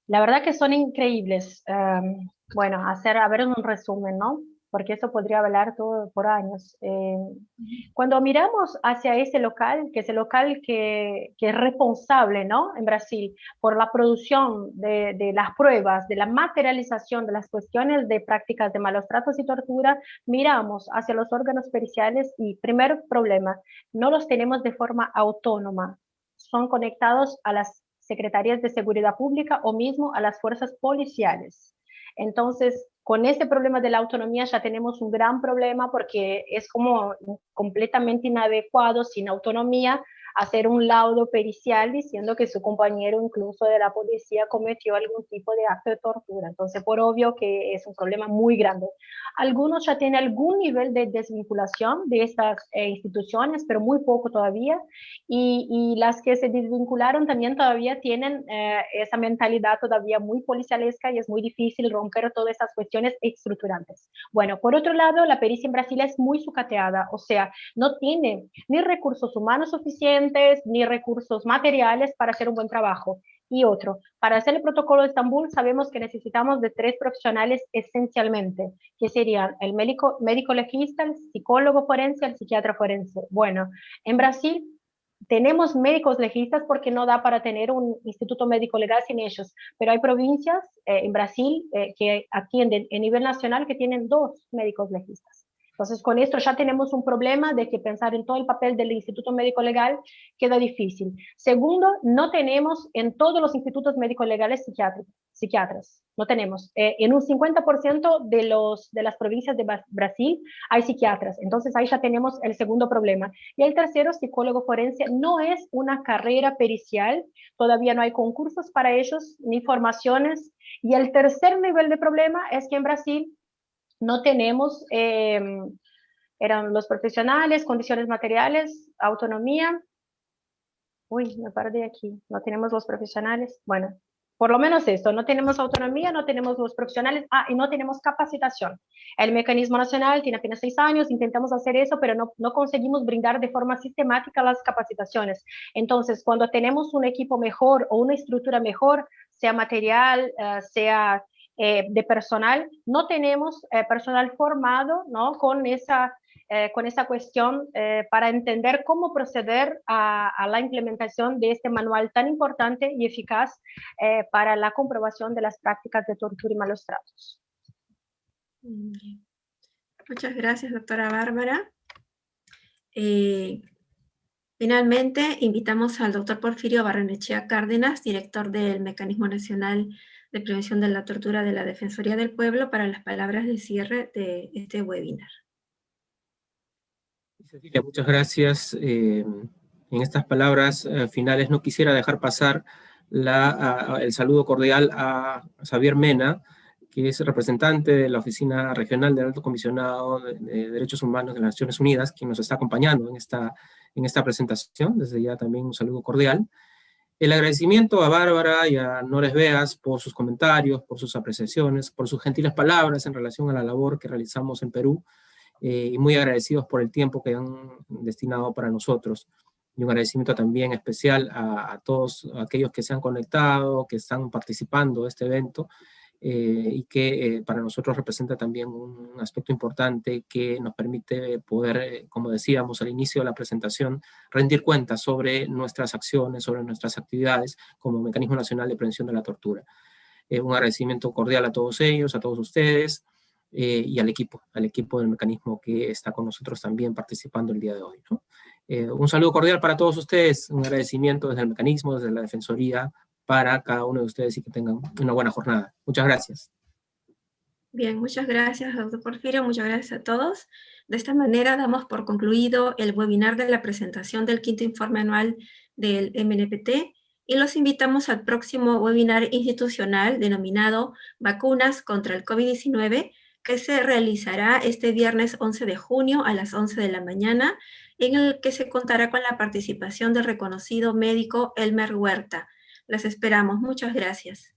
La verdad que son increíbles. Bueno, a ver un resumen, ¿no? Porque eso podría hablar todo por años. Cuando miramos hacia ese local, que es el local que es responsable, ¿no? En Brasil, por la producción de las pruebas, de la materialización de las cuestiones de prácticas de malos tratos y tortura, miramos hacia los órganos periciales y, primer problema, no los tenemos de forma autónoma. Son conectados a las secretarías de seguridad pública o mismo a las fuerzas policiales. Entonces, con este problema de la autonomía ya tenemos un gran problema porque es como completamente inadecuado, sin autonomía, hacer un laudo pericial diciendo que su compañero incluso de la policía cometió algún tipo de acto de tortura. Entonces, por obvio que es un problema muy grande. Algunos ya tienen algún nivel de desvinculación de estas instituciones, pero muy poco todavía, y las que se desvincularon también todavía tienen esa mentalidad todavía muy policialesca y es muy difícil romper todas estas cuestiones estructurantes. Bueno, por otro lado, la pericia en Brasil es muy sucateada, o sea, no tiene ni recursos humanos suficientes, ni recursos materiales para hacer un buen trabajo. Y otro, para hacer el protocolo de Estambul sabemos que necesitamos de 3 profesionales esencialmente, que serían el médico legista, el psicólogo forense, el psiquiatra forense. Bueno, en Brasil tenemos médicos legistas porque no da para tener un instituto médico legal sin ellos, pero hay provincias en Brasil que atienden a nivel nacional que tienen 2 médicos legistas. Entonces, con esto ya tenemos un problema de que pensar en todo el papel del Instituto Médico Legal queda difícil. Segundo, no tenemos en todos los institutos médicos legales psiquiatras. No tenemos. En un 50% de las provincias de Brasil hay psiquiatras. Entonces, ahí ya tenemos el segundo problema. Y el tercero, psicólogo forense, no es una carrera pericial. Todavía no hay concursos para ellos, ni formaciones. Y el tercer nivel de problema es que en Brasil no tenemos, eran los profesionales, condiciones materiales, autonomía. Uy, me perdí aquí. No tenemos los profesionales. Bueno, por lo menos esto, no tenemos autonomía, no tenemos los profesionales, y no tenemos capacitación. El mecanismo nacional tiene apenas 6 años, intentamos hacer eso, pero no conseguimos brindar de forma sistemática las capacitaciones. Entonces, cuando tenemos un equipo mejor o una estructura mejor, sea material, sea de personal, no tenemos personal formado, ¿no? Con esa con esa cuestión para entender cómo proceder a la implementación de este manual tan importante y eficaz para la comprobación de las prácticas de tortura y malos tratos. Muchas gracias, doctora Bárbara. Finalmente, invitamos al doctor Porfirio Barrenechea Cárdenas, director del Mecanismo Nacional de Prevención de la Tortura de la Defensoría del Pueblo, para las palabras de cierre de este webinar. Cecilia, muchas gracias. En estas palabras finales no quisiera dejar pasar el saludo cordial a Xavier Mena, que es representante de la Oficina Regional del Alto Comisionado de Derechos Humanos de las Naciones Unidas, quien nos está acompañando en esta presentación. Desde ya también un saludo cordial. El agradecimiento a Bárbara y a Nores Veas por sus comentarios, por sus apreciaciones, por sus gentiles palabras en relación a la labor que realizamos en Perú, y muy agradecidos por el tiempo que han destinado para nosotros. Y un agradecimiento también especial a todos aquellos que se han conectado, que están participando de este evento, y que para nosotros representa también un aspecto importante que nos permite poder, como decíamos al inicio de la presentación, rendir cuentas sobre nuestras acciones, sobre nuestras actividades como Mecanismo Nacional de Prevención de la Tortura. Un agradecimiento cordial a todos ellos, a todos ustedes, y al equipo del mecanismo que está con nosotros también participando el día de hoy, ¿no? Un saludo cordial para todos ustedes, un agradecimiento desde el mecanismo, desde la Defensoría, para cada uno de ustedes y que tengan una buena jornada. Muchas gracias. Bien, muchas gracias, doctor Porfirio, muchas gracias a todos. De esta manera damos por concluido el webinar de la presentación del quinto informe anual del MNPT y los invitamos al próximo webinar institucional denominado Vacunas contra el COVID-19, que se realizará este viernes 11 de junio a las 11 de la mañana, en el que se contará con la participación del reconocido médico Elmer Huerta. Las esperamos. Muchas gracias.